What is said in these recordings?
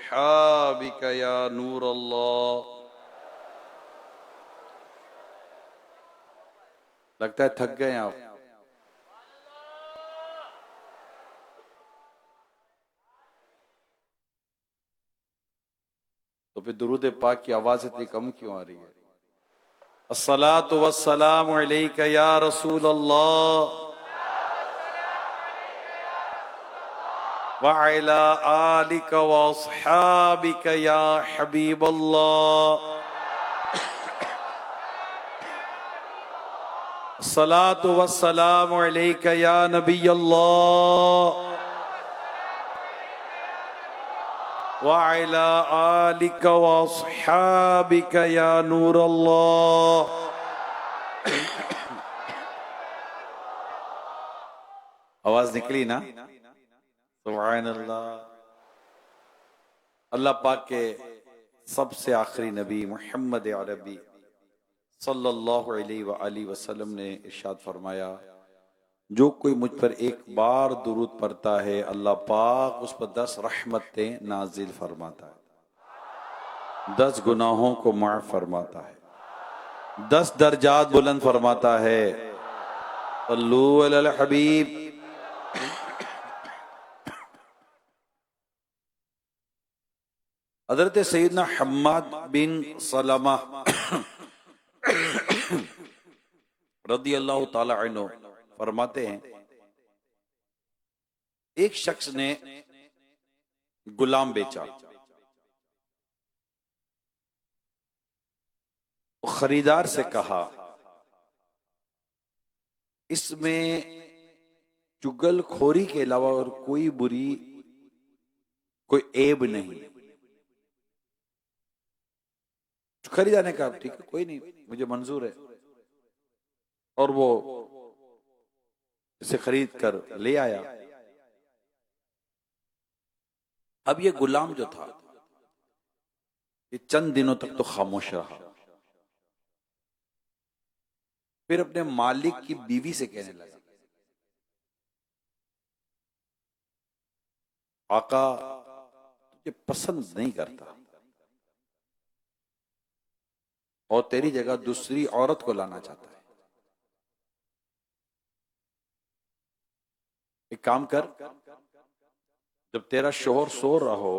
अस्हाबिका या नूर अल्लाह। लगता है थक गए आप। तो फिर दुरूद पाक की आवाज इतनी कम क्यों आ रही है? अस्सलातु वस्सलामु अलैका या रसूल अल्लाह व अला आलिका व अस्हाबिका या हबीब अल्लाह। अस्सलातु वस्सलामु अलैका या नबी अल्लाह व अला आलिका व अस्हाबिका या नूर अल्लाह। आवाज निकली ना? सुभान अल्लाह। अल्लाह पाक के सबसे आखिरी नबी मुहम्मद अरबी सल्लल्लाहु अलैहि वसल्लम ने इरशाद फरमाया, जो कोई मुझ पर एक बार दुरूद पढ़ता है अल्लाह पाक उस पर 10 रहमतें नाजिल फरमाता है, 10 गुनाहों को माफ फरमाता है, 10 दर्जात बुलंद फरमाता है। सल्लू अलल हबीब। हजरत सैयदना हम्माद बिन सलमा रदी अल्लाह ताला अन्हु फरमाते हैं, एक शख्स ने गुलाम बेचा। खरीदार से कहा, इसमें चुगलखोरी के अलावा और कोई ऐब नहीं। खरीदार ने कहा, ठीक है, कोई नहीं, मुझे मंजूर है। और वो इसे खरीद कर ले आया। अब ये गुलाम जो था ये चंद दिनों तक तो खामोश रहा। फिर अपने मालिक की बीवी से कहने लगा, आका तुझे पसंद नहीं करता और तेरी जगह दूसरी औरत को लाना चाहता है। एक काम कर, जब तेरा शोहर सो रहा हो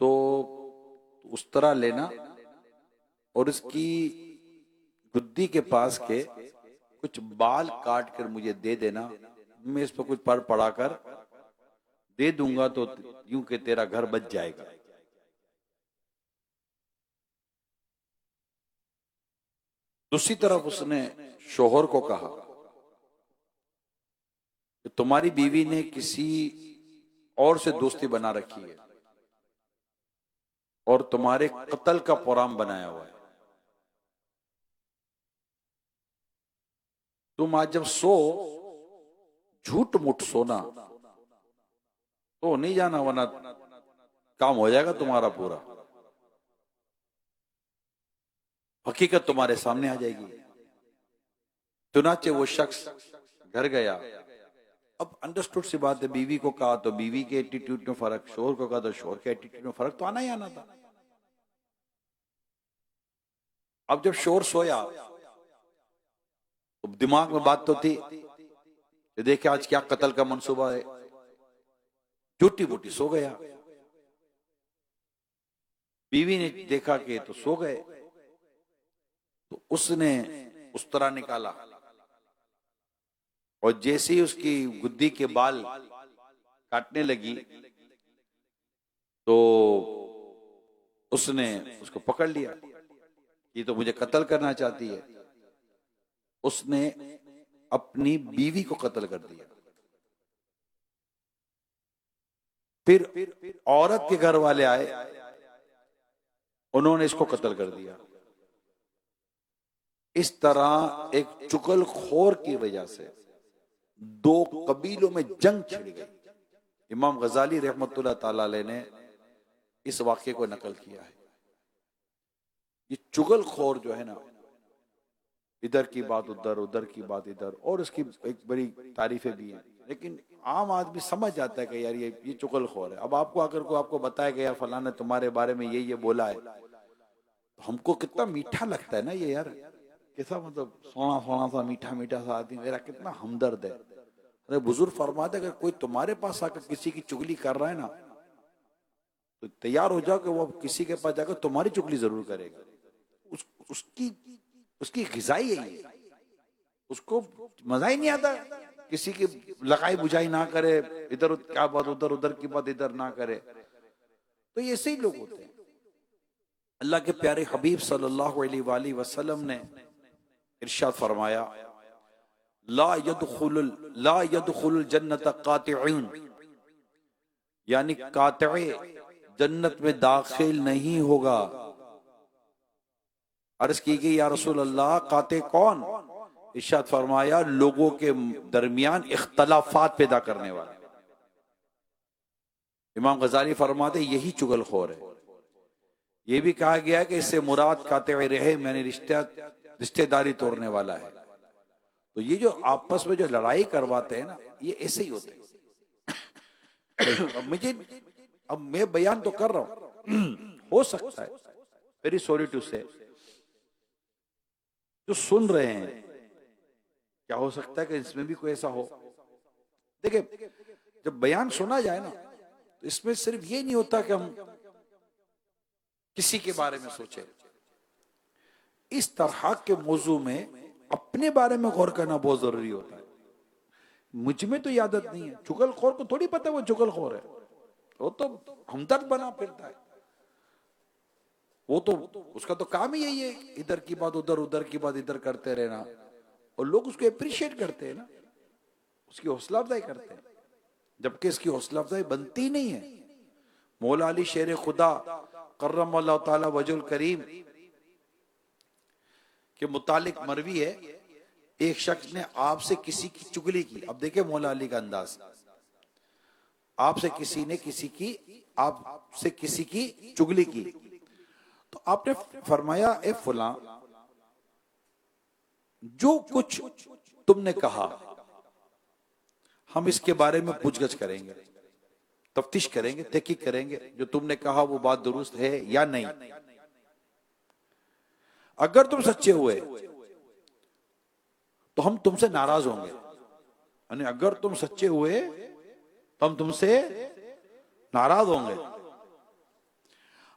तो उस तरह लेना और इसकी गुद्दी के पास के कुछ बाल काट कर मुझे दे देना, मैं इस पर कुछ पर पड़ा कर दे दूंगा तो यूं कि तेरा घर बच जाएगा। दूसरी तरफ उसने शोहर को कहा कि तुम्हारी बीवी ने किसी और से दोस्ती बना रखी है और तुम्हारे कत्ल का प्रोग्राम बनाया हुआ है। तुम आज जब सो झूठ मूठ सोना तो नहीं जाना, वरना काम हो जाएगा तुम्हारा पूरा, हकीकत तुम्हारे सामने आ जाएगी। चुनाचे वो शख्स घर गया। अब अंडरस्टूड सी बात है, बीवी को कहा तो बीवी के एटीट्यूड में फर्क, शोहर को कहा तो शोहर के एटीट्यूड में फर्क तो आना ही आना था। अब जब शोहर सोया तो दिमाग में बात तो थी, देखे आज क्या कत्ल का मंसूबा है, झूठी बूटी सो गया। बीवी ने देखा कि तो सो गए, तो उसने उस तरह निकाला और जैसे ही उसकी गुद्दी के बाल काटने लगी तो उसने उसको पकड़ लिया, ये तो मुझे कत्ल करना चाहती है। उसने अपनी बीवी को कत्ल कर दिया। फिर औरत के घर वाले आए, उन्होंने इसको कत्ल कर दिया। इस तरह एक चुगलखोर की वजह से 2 कबीलों में जंग छिड़ गई। इमाम गजाली रहमतुल्लाह ताला अलैह ने इस वाक्य को नकल किया है। ये चुगलखोर जो है ना, इधर की बात उधर, उधर की बात इधर, और इसकी एक बड़ी तारीफें भी हैं। लेकिन आम आदमी समझ जाता है कि यार ये चुगलखोर है। अब आपको अगर कोई आपको बताया कि यार फलाना ने तुम्हारे बारे में ये बोला है, तो हमको कितना मीठा लगता है ना ये यार, कैसा मतलब सोना सोना सा मीठा मीठा सा आदमी, मेरा कितना हमदर्द है। अरे बुजुर्ग फरमाते अगर कोई तुम्हारे पास आकर किसी की चुगली कर रहा है ना, तो तैयार हो जाओ कि वो किसी के पास जाकर तुम्हारी चुगली जरूर करेगा। उसकी उसकी ग़िज़ाई है ये, उसको मजा ही नहीं आता किसी की लगाई बुझाई ना करे, इधर क्या बात उधर, उधर की बात इधर ना करे। तो ये ऐसे ही लोग होते हैं। अल्लाह के प्यारे हबीब सल्लल्लाहु अलैहि वसल्लम ने इरशाद फरमाया, ला यदखुलुल जन्नत कातिऊन, यानी कातिए जन्नत में दाखिल नहीं होगा। अर्ज की गई या रसूल अल्लाह काते कौन? इरशाद फरमाया लोगों के दरमियान इख्तलाफात पैदा करने वाले। इमाम गजाली फरमाते यही चुगलखोर है। यह भी कहा गया है कि इससे मुराद काते रहे मैंने रिश्तेदारी तोड़ने वाला है। तो ये जो आपस में जो लड़ाई करवाते हैं ना, ये ऐसे ही होते हैं। अब मैं बयान तो कर रहा हूं, हो सकता है, वेरी सॉरी टू से, जो सुन रहे हैं क्या हो सकता है कि इसमें भी कोई ऐसा हो। देखिए जब बयान सुना जाए ना, तो इसमें सिर्फ ये नहीं होता कि हम किसी के बारे में सोचे। इस तरह के मौजू में अपने बारे में गौर करना बहुत जरूरी होता है। मुझ में तो ये आदत नहीं है। चुगलखोर को थोड़ी पता है वो चुगलखोर है, वो तो हमदर्द बना फिरता है। वो तो उसका तो काम ही यही है, इधर की बात उधर, उधर की बात इधर करते रहना। और लोग उसको अप्रिशिएट करते हैं ना, उसकी हौसला अफजाई करते हैं, जबकि इसकी हौसला अफजाई बनती नहीं है। मौला अली शेर खुदा कर्रमल्लाहु ताला वजुल करीम के मुतालिक मरवी है, एक शख्स ने आपसे किसी की चुगली की। अब देखिए मौला अली का अंदाज, आपसे किसी ने आपसे किसी की चुगली की, तो आपने फरमाया ए फुला, जो कुछ तुमने कहा हम इसके बारे में पूछगछ करेंगे, तफ्तीश करेंगे, तहकीक करेंगे, जो तुमने कहा वो बात दुरुस्त है या नहीं। अगर तुम सच्चे हुए तो हम तुमसे नाराज होंगे, यानी अगर तुम सच्चे हुए तो हम तुमसे नाराज होंगे।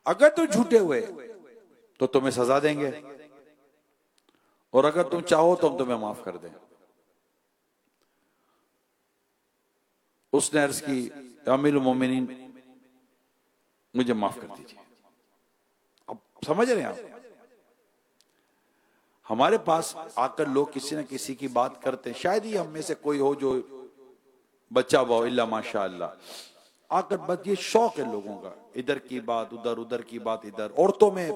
अगर तुम झूठे हुए तो तुम्हें सजा देंगे, और अगर तुम चाहो तो हम तुम्हें माफ कर दें। उसने अर्ज की अमीरुल मोमिनीन मुझे माफ कर दीजिए। अब समझ रहे हैं आप, हमारे पास आकर लोग किसी न किसी की बात करते हैं, शायद ही हम में से कोई हो जो बच्चा हुआ इल्ला माशा अल्लाह, आकर बस ये शौक है लोगों का, इधर की बात उधर, उधर की बात इधर। औरतों में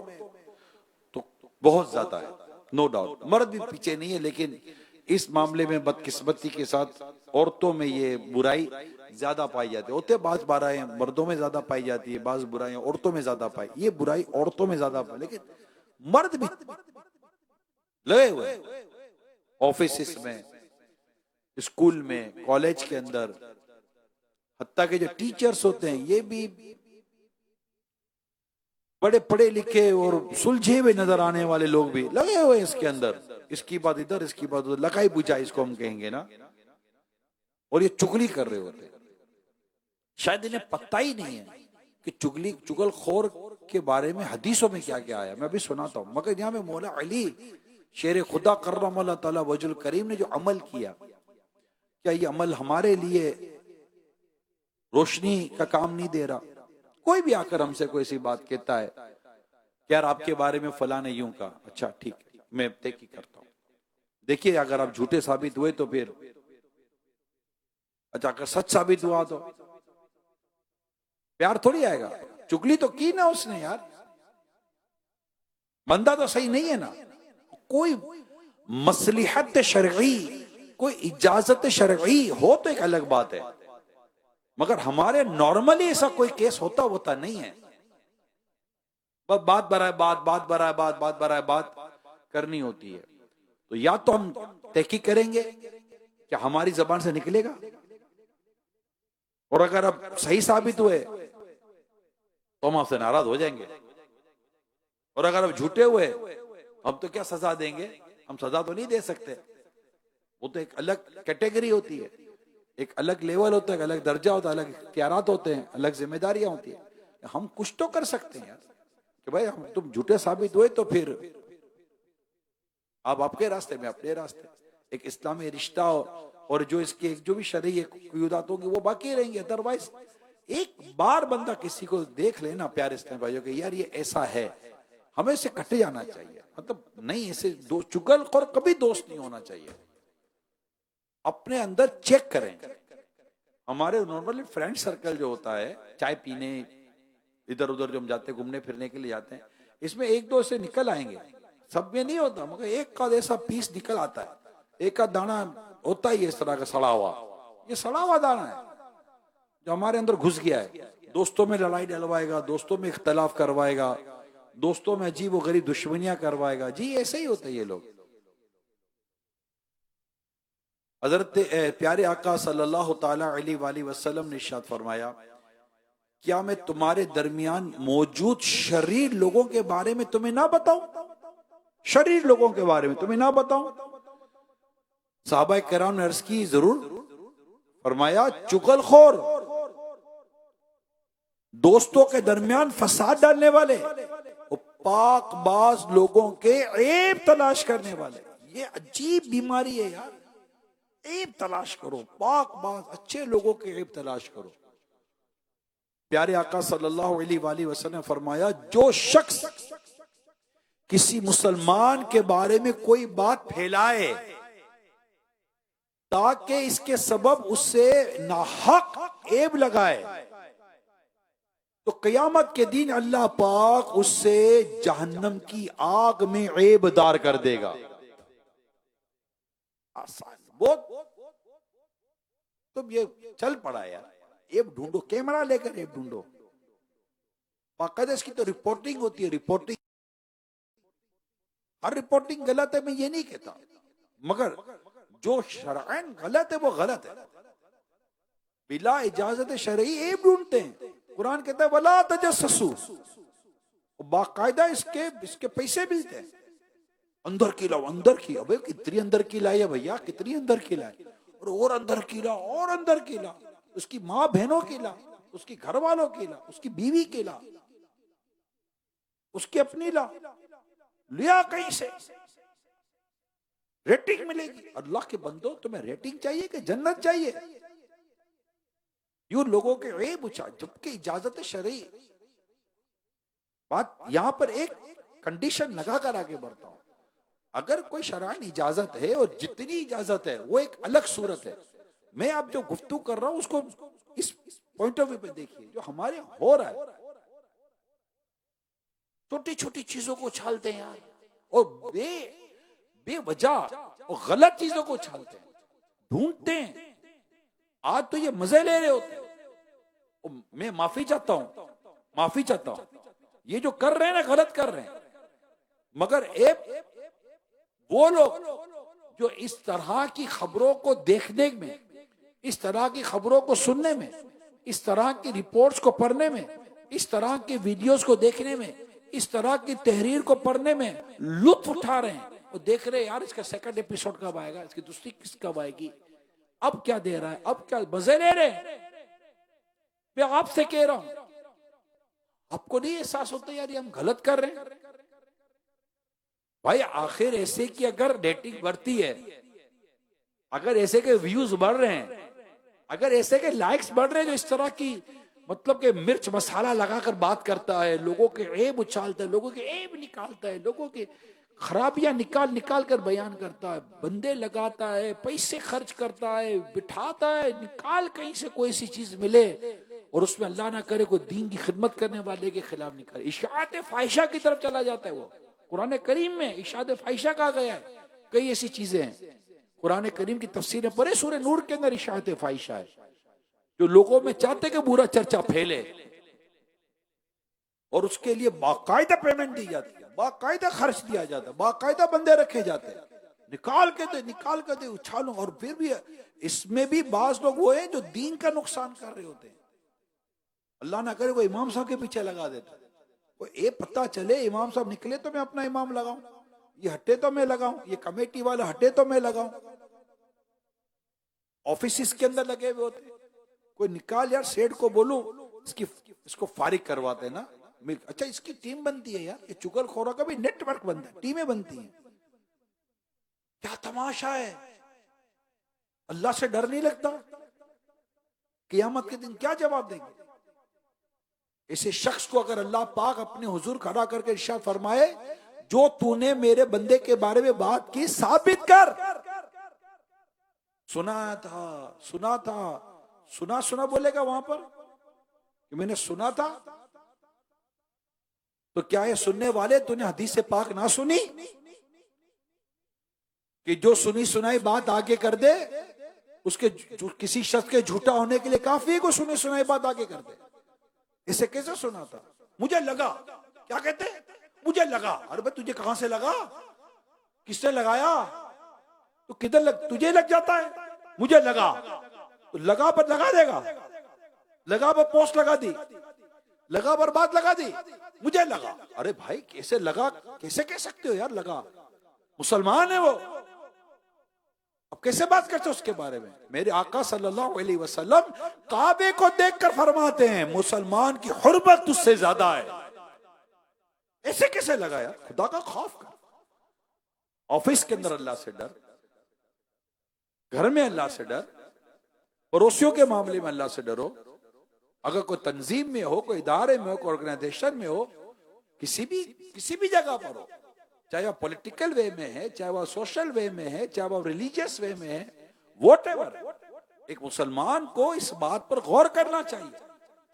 तो बहुत ज्यादा है, नो डाउट, मर्द भी पीछे नहीं है, लेकिन इस मामले में बदकिस्मती के साथ औरतों में ये बुराई ज्यादा पाई जाती है। होते बाज बुराइयां मर्दों में ज्यादा पाई जाती है, बाज बुराइयां औरतों में ज्यादा पाई, ये बुराई औरतों में ज्यादा पाई, लेकिन मर्द भी लगे हुए ऑफिस में, स्कूल में, कॉलेज के अंदर, हत्ता के जो टीचर्स होते हैं ये भी बड़े पढ़े लिखे और सुलझे हुए नजर आने वाले लोग भी लगे हुए इसके अंदर, इसकी बात इधर, इसकी बात उधर, लगाई बुझाई इसको हम कहेंगे ना, और ये चुगली कर रहे होते हैं। शायद इन्हें पता ही नहीं है कि चुगलखोर के बारे में हदीसों में क्या क्या आया। मैं अभी सुनाता हूं, मगर यहाँ में मौला अली शेर खुदा कर्रमल्लाहु ताला वजुल करीम ने जो अमल किया, क्या ये अमल हमारे लिए रोशनी का काम नहीं दे रहा? कोई भी आकर हमसे कोई सी बात कहता है कि यार आपके बारे में फला ने यूं कहा, अच्छा ठीक है मैं तहकीक करता हूं। देखिए अगर आप झूठे साबित हुए तो फिर अच्छा, अगर सच साबित हुआ तो प्यार थोड़ी आएगा। चुगली तो की ना उसने यार, बंदा तो सही नहीं है ना। कोई मसलिहत शरई, कोई इजाजत शरई हो तो एक अलग बात है, मगर हमारे नॉर्मली ऐसा कोई केस होता नहीं है। बस बात बराए बात करनी होती है। तो या तो हम तहकीक करेंगे क्या हमारी जबान से निकलेगा, और अगर अब सही साबित हुए तो हम आपसे नाराज हो जाएंगे, और अगर अब झूठे हुए हम तो क्या सजा देंगे? हम सजा तो नहीं दे सकते। वो तो एक अलग कैटेगरी होती है, एक अलग लेवल होता है, अलग दर्जा होता है, अलग इख्तियारात होते हैं, अलग जिम्मेदारियां होती है। हम कुछ तो कर सकते हैं यार कि भाई हम तुम झूठे साबित हुए तो फिर आप आपके रास्ते में अपने रास्ते, एक इस्लामी रिश्ता और जो इसके जो भी शरई क़ुयूदात होंगी वो बाकी रहेंगे। अदरवाइज एक बार बंदा किसी को देख लेना प्यारे इस्लामी भाइयों के, यार ये ऐसा है, हमें इससे कट जाना चाहिए। मतलब नहीं, ऐसे चुगलखोर कभी दोस्त नहीं होना चाहिए। अपने अंदर चेक करें। हमारे नॉर्मली फ्रेंड सर्कल जो होता है, चाय पीने इधर उधर जो हम जाते हैं, घूमने फिरने के लिए जाते हैं, इसमें एक दो से निकल आएंगे, सब में नहीं होता, मगर एक का ऐसा पीस निकल आता है, एक का दाना होता ही इस तरह का सड़ा हुआ। ये सड़ा हुआ दाना है जो हमारे अंदर घुस गया है। दोस्तों में लड़ाई डलवाएगा, दोस्तों में इख्तलाफ करवाएगा, दोस्तों में अजीब व गरीब दुश्मनियां करवाएगा। जी ऐसे ही होते हैं ये लोग। हजरत प्यारे आका सल्लल्लाहु ताला अलैहि वसल्लम ने इरशाद फरमाया, क्या मैं तुम्हारे दरमियान मौजूद शरीर लोगों के बारे में तुम्हें ना बताऊं? शरीर लोगों के बारे में तुम्हें ना बताऊं? सहाबा किराम ने अर्ज की, जरूर। फरमाया, चुगलखोर, दोस्तों के दरमियान फसाद डालने वाले, पाकबाज लोगों के ऐब तलाश करने वाले। ये अजीब बीमारी है यार। ऐब तलाश करो, पाकबाज अच्छे लोगों के ऐब तलाश करो। प्यारे आका सल्लल्लाहु अलैहि वसल्लम ने फरमाया, जो शख्स किसी मुसलमान के बारे में कोई बात फैलाए ताकि इसके सबब उससे नाहक ऐब लगाए, तो कयामत के दिन अल्लाह पाक उससे जहन्नम की आग में ऐबदार कर देगा। आसान बहुत। तुम ये चल पड़ा यार, ऐब ढूंढो, कैमरा लेकर ऐब ढूंढो। बाकायदा इसकी तो रिपोर्टिंग होती है, रिपोर्टिंग। हर रिपोर्टिंग गलत है, मैं ये नहीं कहता, मगर जो शरअन गलत है वो गलत है। बिला इजाजत शरई ऐब ढूंढते हैं। कुरान कहता है वला तजस्ससू, बाकायदा इसके पैसे मिलते हैं। अंदर की लाओ, अंदर की, अबे कितनी अंदर की लाई है भैया, कितनी अंदर की लाई, और अंदर की ला, और अंदर की ला, उसकी माँ बहनों की ला, उसकी घर वालों की ला, उसकी बीवी की ला, उसकी अपनी ला, लिया कहीं से रेटिंग मिलेगी। अल्लाह के बंदो, तुम्हें रेटिंग चाहिए कि जन्नत चाहिए? यूं लोगों के ऐब उछा, जबकि इजाजत शरई। बात यहां पर एक कंडीशन लगाकर आगे बढ़ता हूं। अगर कोई शरअन इजाजत है, और जितनी इजाजत है वो एक अलग सूरत है, मैं अब जो गुफ्तगू कर रहा हूं उसको इस पॉइंट ऑफ व्यू पे देखिए। जो हमारे हो रहा है, छोटी छोटी चीजों को उछालते हैं यार, और बेवजह और गलत चीजों को उछालते हैं, ढूंढते हैं। आज तो ये मजे ले रहे होते हैं। मैं माफी चाहता हूं, माफी चाहता हूं, ये जो कर रहे हैं ना गलत कर रहे हैं, मगर वो लोग जो इस तरह की खबरों को देखने में, इस तरह की खबरों को सुनने में, इस तरह की रिपोर्ट्स को पढ़ने में, इस तरह के वीडियोस को देखने में, इस तरह की तहरीर को पढ़ने में लुत्फ उठा रहे हैं, और देख रहे हैं यार इसका सेकंड एपिसोड कब आएगा, इसकी दूसरी किस कब आएगी, अब क्या दे रहा है, अब क्या मजे ले रहे हैं। मैं आपसे कह रहा हूं, आपको नहीं एहसास होता यार ये हम गलत कर रहे हैं? भाई आखिर ऐसे की अगर रेटिंग बढ़ती है, अगर ऐसे के व्यूज बढ़ रहे हैं, अगर ऐसे के लाइक्स बढ़ रहे हैं, जो इस तरह की मतलब के मिर्च मसाला लगाकर बात करता है, लोगों के ऐब उछालता है, लोगों के ऐब निकालता है, लोगों की खराबियां निकाल निकाल कर बयान करता है, बंदे लगाता है, पैसे खर्च करता है, बिठाता है, निकाल कहीं से कोई सी चीज मिले और उसमें अल्लाह ना करे कोई दीन की खिदमत करने वाले के खिलाफ निकाले, इशाअत फाहिशा की तरफ चला जाता है। वो कुरान करीम में इशाअत फाहिशा कहा गया है, कई ऐसी चीजें हैं कुरान करीम की तफसीर पढ़े, सूरह नूर के अंदर इशाअत फाहिशा है, जो लोगों में चाहते कि बुरा चर्चा फैले, और उसके लिए बाकायदा पेमेंट दी जाती है, बाकायदा खर्च दिया जाता है, बाकायदा बंदे रखे जाते हैं। निकाल के दे, उछालो। और फिर भी इसमें भी बाज लोग वो हैं जो दीन का नुकसान कर रहे होते हैं। अल्लाह ना करे कोई इमाम साहब के पीछे लगा देता, कोई ये पता चले इमाम साहब निकले तो मैं अपना इमाम लगाऊं, ये हटे तो मैं लगाऊं, ये कमेटी वाले हटे तो मैं लगाऊं। ऑफिस के अंदर लगे हुए होते, कोई निकाल यार, सेठ को बोलूं इसको फारिग करवाते ना। अच्छा इसकी टीम बनती है यार, ये चुगलखोरों का भी नेटवर्क बनता है, टीमें बनती हैं। क्या तमाशा है। अल्लाह से डर नहीं लगता? क़यामत के दिन क्या जवाब देंगे ऐसे शख्स को? अगर अल्लाह पाक अपने हुजूर खड़ा करके इरशाद फरमाए, जो तूने मेरे बंदे के बारे में बात की साबित कर। सुना बोलेगा वहां पर कि मैंने सुना था। तो क्या ये सुनने वाले तूने हदीस पाक ना सुनी कि जो सुनी सुनाई बात आगे कर दे, उसके किसी शख्स के झूठा होने के लिए काफी है को सुनी सुनाई बात आगे कर दे। इसे कैसे सुना था? मुझे लगा। क्या कहते? मुझे लगा। अरे भाई तुझे कहां से लगा? किसने लगाया? तो किधर तुझे लग जाता है? मुझे लगा। तो लगा पर लगा देगा, लगा पर पोस्ट लगा दी, लगा पर बात लगा दी, मुझे लगा। अरे भाई कैसे लगा, कैसे कह सकते हो यार लगा? मुसलमान है वो, अब कैसे बात करते उसके बारे में? मेरे आका सल्लल्लाहु अलैहि वसल्लम काबे को देखकर फरमाते हैं मुसलमान की हुर्मत उससे ज्यादा है। ऐसे कैसे लगा यार? खुदा का खौफ कर। ऑफिस के अंदर अल्लाह से डर, घर में अल्लाह से डर, पड़ोसियों के मामले में अल्लाह से डरो। अगर कोई तंजीम में हो, कोई इदारे में हो, कोई ऑर्गेनाइजेशन में हो, किसी भी जगह पर हो, चाहे वह पॉलिटिकल वे में है, चाहे वह सोशल वे में है, चाहे वह रिलीजियस वे में है, व्हाटएवर, एक मुसलमान को इस बात पर गौर करना चाहिए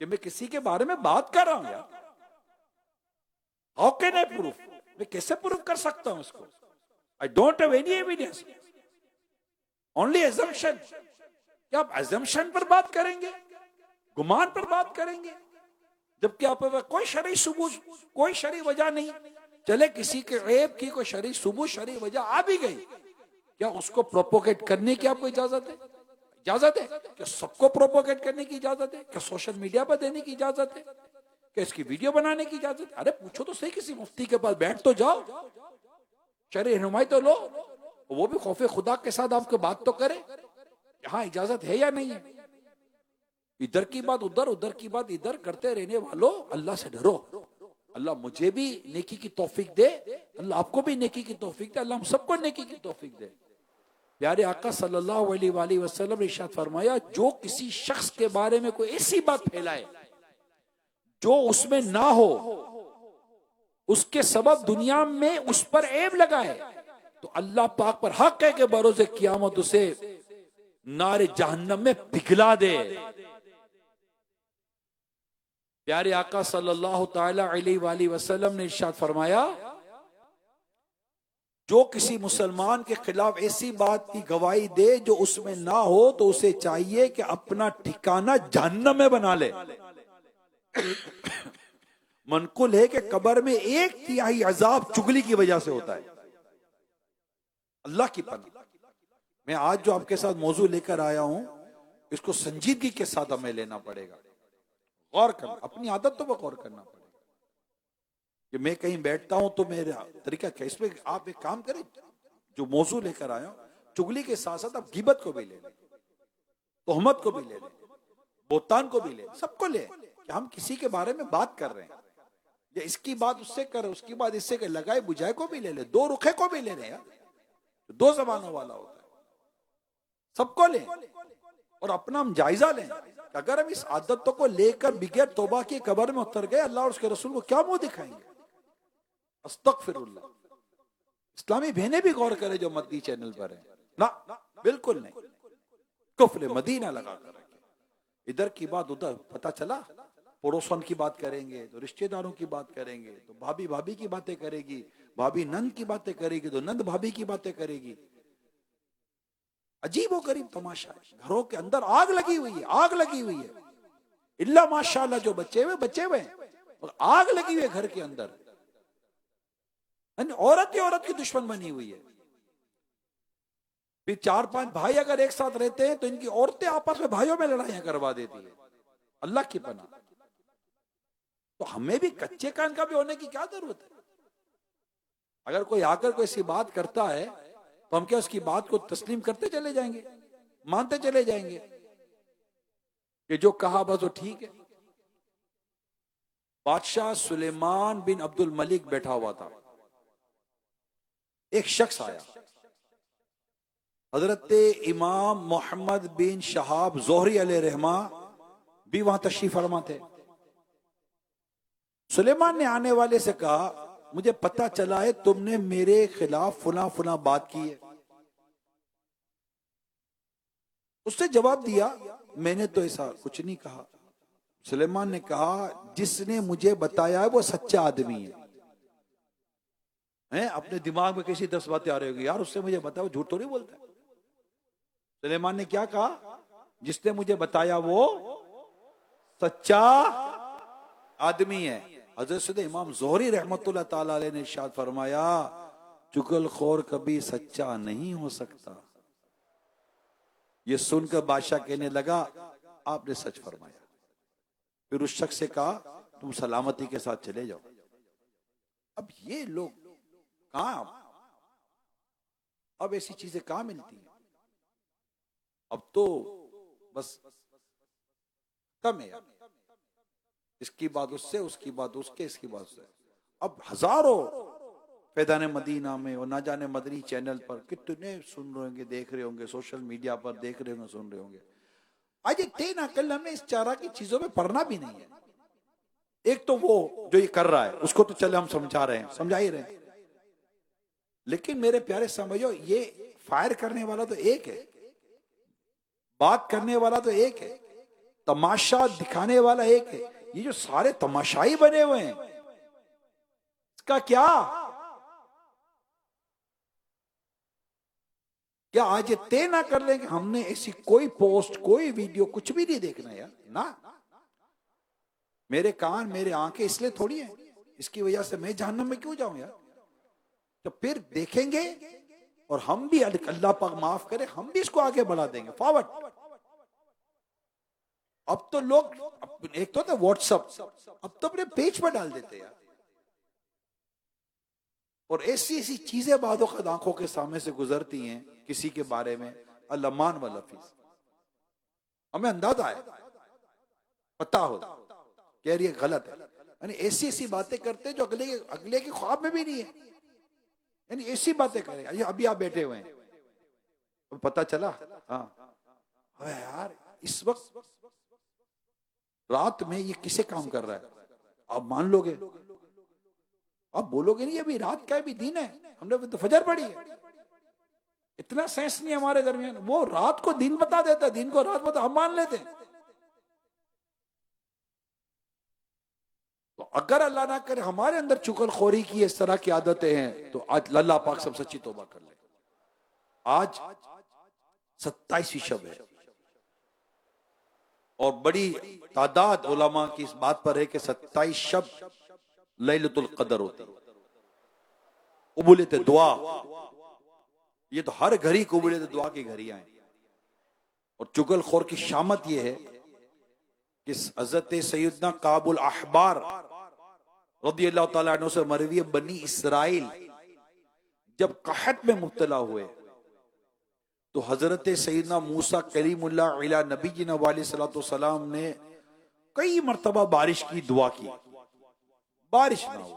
कि मैं किसी के बारे में बात कर रहा हूं यार। How can I proof? मैं कैसे प्रूफ कर सकता हूं इसको? I don't have any evidence, only assumption। क्या आप assumption पर बात करेंगे, गुमान पर बात करेंगे, जबकि आप कोई शरई सबूत, कोई शरई वजह नहीं? चले किसी के ऐब की कोई शरई सबूत, शरई वजह आ भी गई, क्या उसको प्रोपोगेट करने की आपको इजाजत है? इजाजत है? क्या सबको प्रोपोगेट करने की इजाजत है? क्या सोशल मीडिया पर देने की इजाजत है? क्या इसकी वीडियो बनाने की इजाजत है? अरे पूछो तो सही, किसी मुफ्ती के पास बैठ तो जाओ, शरई रहनुमाई तो लो, वो भी खौफे खुदा के साथ आपको बात तो करे, हाँ इजाजत है या नहीं है। इधर की बात उधर, उधर की बात इधर करते रहने वालों, अल्लाह से डरो। अल्लाह मुझे भी नेकी की तौफीक दे, अल्लाह आपको भी नेकी की तौफीक दे, अल्लाह हम सबको नेकी की तौफीक दे। प्यारे आका सल्लल्लाहु अलैहि वसल्लम ने इरशाद फरमाया, जो किसी शख्स के बारे में कोई ऐसी बात फैलाए जो उसमें ना हो, उसके सबब दुनिया में उस पर ऐब लगाए, तो अल्लाह पाक पर हक है कि बरोज़े क़यामत उसे नारे जहन्नम में पिघला दे। प्यारे आका सल्लल्लाहु ताला अलैहि वसल्लम ने इरशाद फरमाया, जो किसी मुसलमान के खिलाफ ऐसी बात की गवाही दे जो उसमें ना हो, तो उसे चाहिए कि अपना ठिकाना जहन्नम में बना ले। मनकुल है कि कब्र में 1/3 अजाब चुगली की वजह से होता है। अल्लाह की पनाह, मैं आज जो आपके साथ मौजू लेकर आया हूं, इसको संजीदगी के साथ हमें लेना पड़ेगा, गौर करना, अपनी आदत तो गौर करना पड़ेगा कि मैं कहीं बैठता हूं तो मेरा तरीका क्या। इसमें आप एक काम करें, जो मौजू लेकर आया हूं, चुगली के साथ साथ आप गिबत को भी ले लें, तोहमत को भी ले लें, बोतान को भी ले, सबको ले, कि हम किसी के बारे में बात कर रहे हैं, या इसकी बात उससे कर, उसकी बात इससे कर, लगाए बुझाए को भी ले ले, दो रुखे को भी ले रहे हैं, दो जबानों वाला होता है, सबको लें और अपना हम जायजा लें। अगर हम इस आदतों को लेकर बिगैर तौबा की कब्र में उतर गए, अल्लाह और उसके रसूल को क्या मुंह दिखाएंगे? अस्तगफिरुल्लाह। इस्लामी बहनें भी गौर करें जो मदनी चैनल पर है ना, बिल्कुल नहीं, कुफ्र मदीना लगा कर रखे। इधर की बात उधर, पता चला पड़ोसन की बात करेंगे तो रिश्तेदारों की बात करेंगे, तो भाभी भाभी की बातें करेगी, भाभी नंद की बातें करेगी तो नंद भाभी की बातें करेगी। अजीब व गरीब तमाशा है। घरों के अंदर आग लगी हुई है, आग लगी हुई है। इल्ला माशाअल्लाह जो बच्चे हुए और आग लगी हुई है घर के अंदर। औरत ही औरत की दुश्मन बनी हुई है। फिर 4-5 भाई अगर एक साथ रहते हैं तो इनकी औरतें आपस में भाइयों में लड़ाइयां करवा देती है। अल्लाह की पनाह। तो हमें भी कच्चे कान का भी होने की क्या जरूरत है? अगर कोई आकर कोई ऐसी बात करता है तो हम क्या उसकी बात को तस्लीम करते चले जाएंगे, मानते चले जाएंगे कि जो कहा बस वो ठीक है। बादशाह सुलेमान बिन अब्दुल मलिक बैठा हुआ था। एक शख्स आया, हजरत इमाम मोहम्मद बिन शहाब जोहरी अलैहि रहमा भी वहां तशरीफ फरमा थे। सुलेमान ने आने वाले से कहा, मुझे पता चला है तुमने मेरे खिलाफ फुला फुला बात की है। उसने जवाब दिया, मैंने तो ऐसा कुछ नहीं कहा। सुलेमान ने कहा, जिसने मुझे बताया है वो सच्चा आदमी है। अपने दिमाग में कैसी 10 बातें आ रही होगी, यार उससे मुझे बताया, वो झूठ तो नहीं बोलता है। सुलेमान ने क्या कहा, जिसने मुझे बताया वो सच्चा आदमी है। हजरत इमाम जोहरी रहमतुल्लाह ताला अलैह ने इरशाद फरमाया, चुगलखोर कभी सच्चा नहीं हो सकता। ये सुनकर बादशाह कहने लगा, आपने सच फरमाया। फिर उस शख्स से कहा, तुम सलामती के साथ चले जाओ। अब ये लोग कहां, अब ऐसी चीजें कहां मिलती हैं? अब तो बस कम है यार, इसकी बात उससे, उसकी बात उसके, इसकी बात उससे। अब हजारों फैज़ान मदीना में और ना जाने मदनी चैनल पर कितने सुन रहे होंगे, देख रहे होंगे, सोशल मीडिया पर देख रहे होंगे, सुन रहे होंगे। आज तेन अकल हमें इस चारा की चीजों में पढ़ना भी नहीं है। एक तो वो जो ये कर रहा है उसको तो चले हम समझा रहे हैं, समझा ही रहे हैं, लेकिन मेरे प्यारे समझो, ये फायर करने वाला तो एक है, बात करने वाला तो एक है, तमाशा दिखाने वाला एक है। ये जो सारे तमाशाई बने हुए हैं, इसका क्या आज ये तय ना कर लें कि हमने ऐसी कोई पोस्ट, कोई वीडियो, कुछ भी नहीं देखना यार ना। मेरे कान, मेरे आंखें इसलिए थोड़ी है, इसकी वजह से मैं जहन्नम में क्यों जाऊं यार? तो फिर देखेंगे और हम भी, अल्लाह पाक माफ करे, हम भी इसको आगे बढ़ा देंगे, फॉरवर्ड। अब तो लोग, एक तो व्हाट्सएप, अब तो अपने पेज पर डाल देते यार। और ऐसी ऐसी चीजें बादों खुद आंखों के सामने से गुजरती हैं किसी के बारे में, अल्लाह मान वाला फीस, हमें अंदाजा है, पता हो कह रही है गलत है, यानी ऐसी ऐसी बातें करते जो अगले के ख्वाब में भी नहीं है, यानी ऐसी बातें करें। अभी आप बैठे हुए हैं, पता चला, हाँ यार इस वक्त रात में ये किसे काम कर रहा है, आप मान लोगे, आप बोलोगे नहीं अभी रात का है, अभी दिन है, हमने तो फजर पड़ी है। इतना सेंस नहीं हमारे दरमियान, वो रात को दिन बता देता है, दिन को रात बता, हम मान लेते हैं। तो अगर अल्लाह ना करे हमारे अंदर चुगलखोरी की इस तरह की आदतें हैं, तो आज अल्लाह पाक सब सच्ची तौबा कर ले। आज 27वीं शब है और बड़ी तादाद उलमा की इस बात पर है कि 27 शब लैलतुल कदर होती है, कबूलियत दुआ। ये तो हर घड़ी कबूलियत दुआ की घड़ियां हैं। और चुगलखोर की शामत यह है कि हज़रत सैयदना काबुल अहबार रज़ियल्लाहु ताला अन्हु से मरवी, बनी इसराइल जब कहत में मुब्तला हुए तो हजरत सैयदना मूसा कलीमुल्लाह इला नबीना वाले सलाम ने कई मर्तबा बारिश की दुआ की, बारिश ना हो।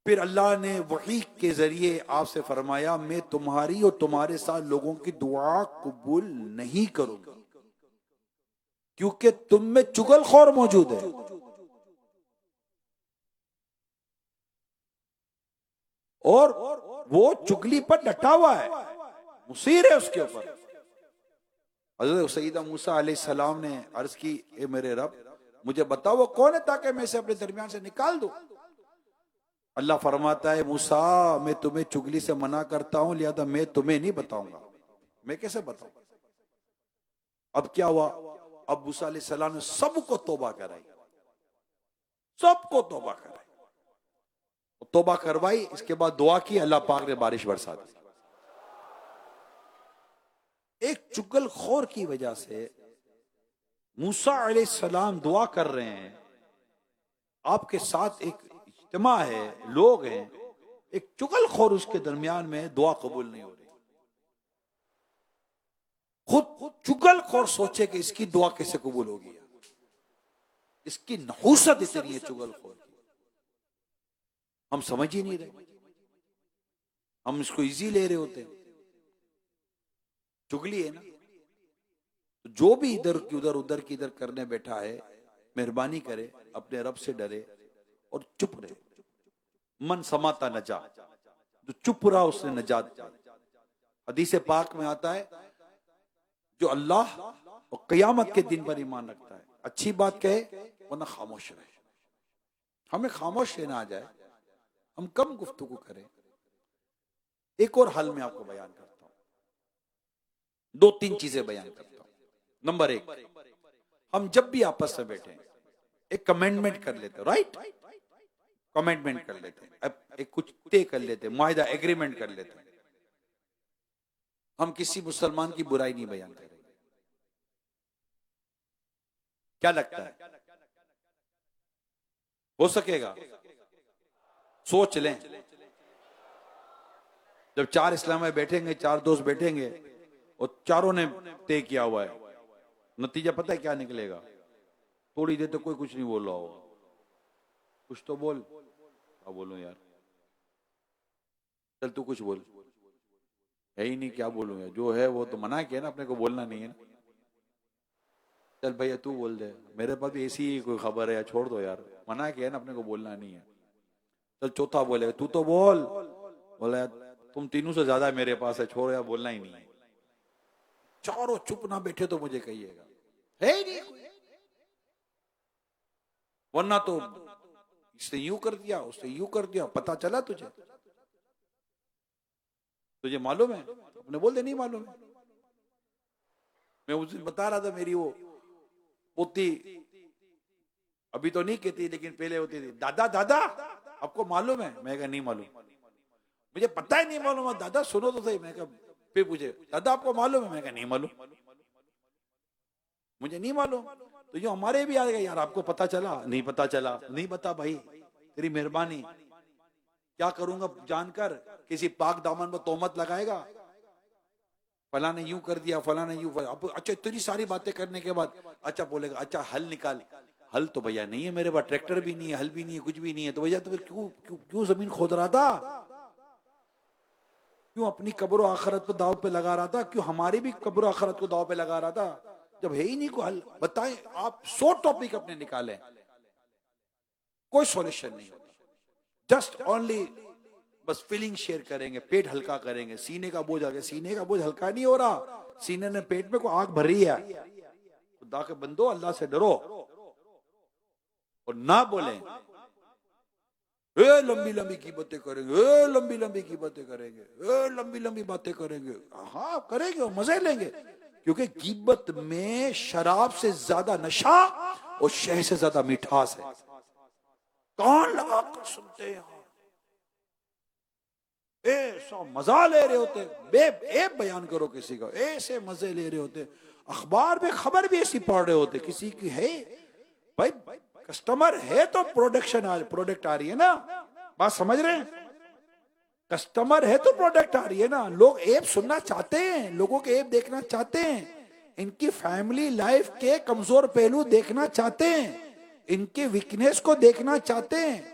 फिर अल्लाह ने वही के जरिए आपसे फरमाया, मैं तुम्हारी और तुम्हारे साथ लोगों की दुआ कबूल नहीं करूंगा क्योंकि तुम में चुगलखोर मौजूद है। और वो चुगली पर डटा हुआ है, मुसीर है उसके ऊपर। हज़रत सैयदा मूसा अलैहिस्सलाम ने अर्ज की, ए मेरे रब मुझे बताओ वो कौन है ताकि मैं इसे अपने दरमियान से निकाल दूं। अल्लाह फरमाता है, मूसा मैं तुम्हें चुगली से मना करता हूं, लिहाजा मैं तुम्हें नहीं बताऊंगा। मैं कैसे बताऊं? अब क्या हुआ? अब मूसा अलैहिस्सलाम ने सबको तौबा कराई, सबको तौबा कराई, तौबा करवाई। इसके बाद दुआ की, अल्लाह पाक ने बारिश बरसा दी। एक चुगलखोर की वजह से मूसा अलैहिस्सलाम दुआ कर रहे हैं, आपके साथ एक इज्तिमा है, लोग हैं, एक चुगलखोर उसके दरमियान में दुआ कबूल नहीं हो रही। खुद चुगलखोर सोचे कि इसकी दुआ कैसे कबूल होगी, इसकी नहूसत इतनी है चुगलखोर की, हम समझ ही नहीं रहे, हम इसको इजी ले रहे होते हैं। चुगली है ना, जो भी इधर की उधर उधर की इधर करने बैठा है, मेहरबानी करे, अपने रब से डरे और चुप रहे। मन समाता नजा, जो चुप रहा उसने नजात। हदीस पाक में आता है, जो अल्लाह और क़यामत के दिन पर ईमान रखता है, अच्छी बात कहे वरना खामोश रहे। हमें खामोश रहना आ जाए, हम कम गुफ्तगू करें। एक और हाल में आपको बयान करता हूं, दो तीन चीजें बयान करता हूं। नंबर एक, हम जब भी आपस में बैठे एक कमेंटमेंट कर लेते, राइट, कमेंटमेंट कर लेते, एक कुछ तय कर लेते, मुआहिदा एग्रीमेंट कर लेते, हम किसी मुसलमान की बुराई नहीं बयान करेंगे। क्या लगता है, हो सकेगा? सोच लें, जब चार इस्लाम में बैठेंगे, चार दोस्त बैठेंगे और चारों ने तय किया हुआ है, नतीजा पता है क्या निकलेगा? थोड़ी देर तो कोई कुछ नहीं बोल रहा होगा, कुछ तो बोल। क्या बोलूं यार, चल तू कुछ बोल। है ही नहीं, क्या बोलूं यार, जो है वो तो मना किया ना, अपने को बोलना नहीं है ना। चल भैया तू बोल दे, मेरे पास भी ऐसी कोई खबर है, छोड़ दो यार, मना किया ना, अपने को बोलना नहीं है। चल चौथा बोले, तू तो बोल। बोला तुम तीनों से ज्यादा मेरे पास है, छोड़ यार, बोलना ही नहीं है। चारों चुप ना बैठे तो मुझे कहिएगा, है ही नहीं कोई। वरना तो इसने यूं कर दिया, उसने यूं कर दिया, पता चला तुझे, तुझे मालूम है? अपने बोल दे नहीं मालूम है। मैं उस दिन बता रहा था, मेरी वो पोती, अभी तो नहीं कहती लेकिन पहले होती थी, दादा दादा आपको मालूम है? मैं कहा नहीं मालूम, मुझे पता ही नहीं मालूम। दादा सुनो तो सही। मैं कहा, फिर पूछे दादा आपको मालूम है? मैं कहा नहीं मालूम, मुझे नहीं मालूम। तो जो हमारे भी आ गए, यार आपको पता चला? नहीं पता चला। नहीं बता भाई, तेरी मेहरबानी, क्या करूंगा जानकर? किसी पाक दामन पर तोहमत लगाएगा, फला ने यूं कर दिया, फला ने यूं। अच्छा इतनी सारी बातें करने के बाद अच्छा बोलेगा, अच्छा हल निकाल। हल तो भैया नहीं है मेरे पास, ट्रैक्टर भी नहीं है, हल भी नहीं है, कुछ भी नहीं है। तो भैया तो फिर क्यों जमीन खोद रहा था? क्यों अपनी कब्र और आखिरत को दाव पे लगा रहा था? क्यों हमारी भी कब्र और आखिरत को दाव पे लगा रहा था? जब है ही नहीं को हल, बताएं आप 100 टॉपिक अपने निकालें, कोई सॉल्यूशन नहीं होता। जस्ट ओनली बस फीलिंग शेयर करेंगे, पेट हल्का करेंगे, सीने का बोझ आ गया। सीने का बोझ हल्का नहीं हो रहा, सीने ने पेट में कोई आग भर रही है। खुदा के बंदो, अल्लाह से डरो और ना बोलें लंबी लंबी की बातें करेंगे, लंबी लंबी की बातें करेंगे, लंबी लंबी बातें करेंगे। हाँ करेंगे और मजे लेंगे, क्योंकि गिब्बत में शराब से ज्यादा नशा और शहद से ज्यादा मिठास है। कान लगा कर सुनते हैं, ऐसा मजा ले रहे होते, बेब बयान करो किसी का, ऐसे मजे ले रहे होते। अखबार में खबर भी ऐसी पढ़ रहे होते, किसी की है भाई, कस्टमर है तो प्रोडक्ट आ रही है ना। बात समझ रहे हैं? कस्टमर है तो प्रोडक्ट आ रही है ना। लोग ऐप सुनना चाहते हैं, लोगों के ऐप देखना चाहते हैं, इनकी फैमिली लाइफ के कमजोर पहलू देखना चाहते हैं, इनके वीकनेस को देखना चाहते हैं,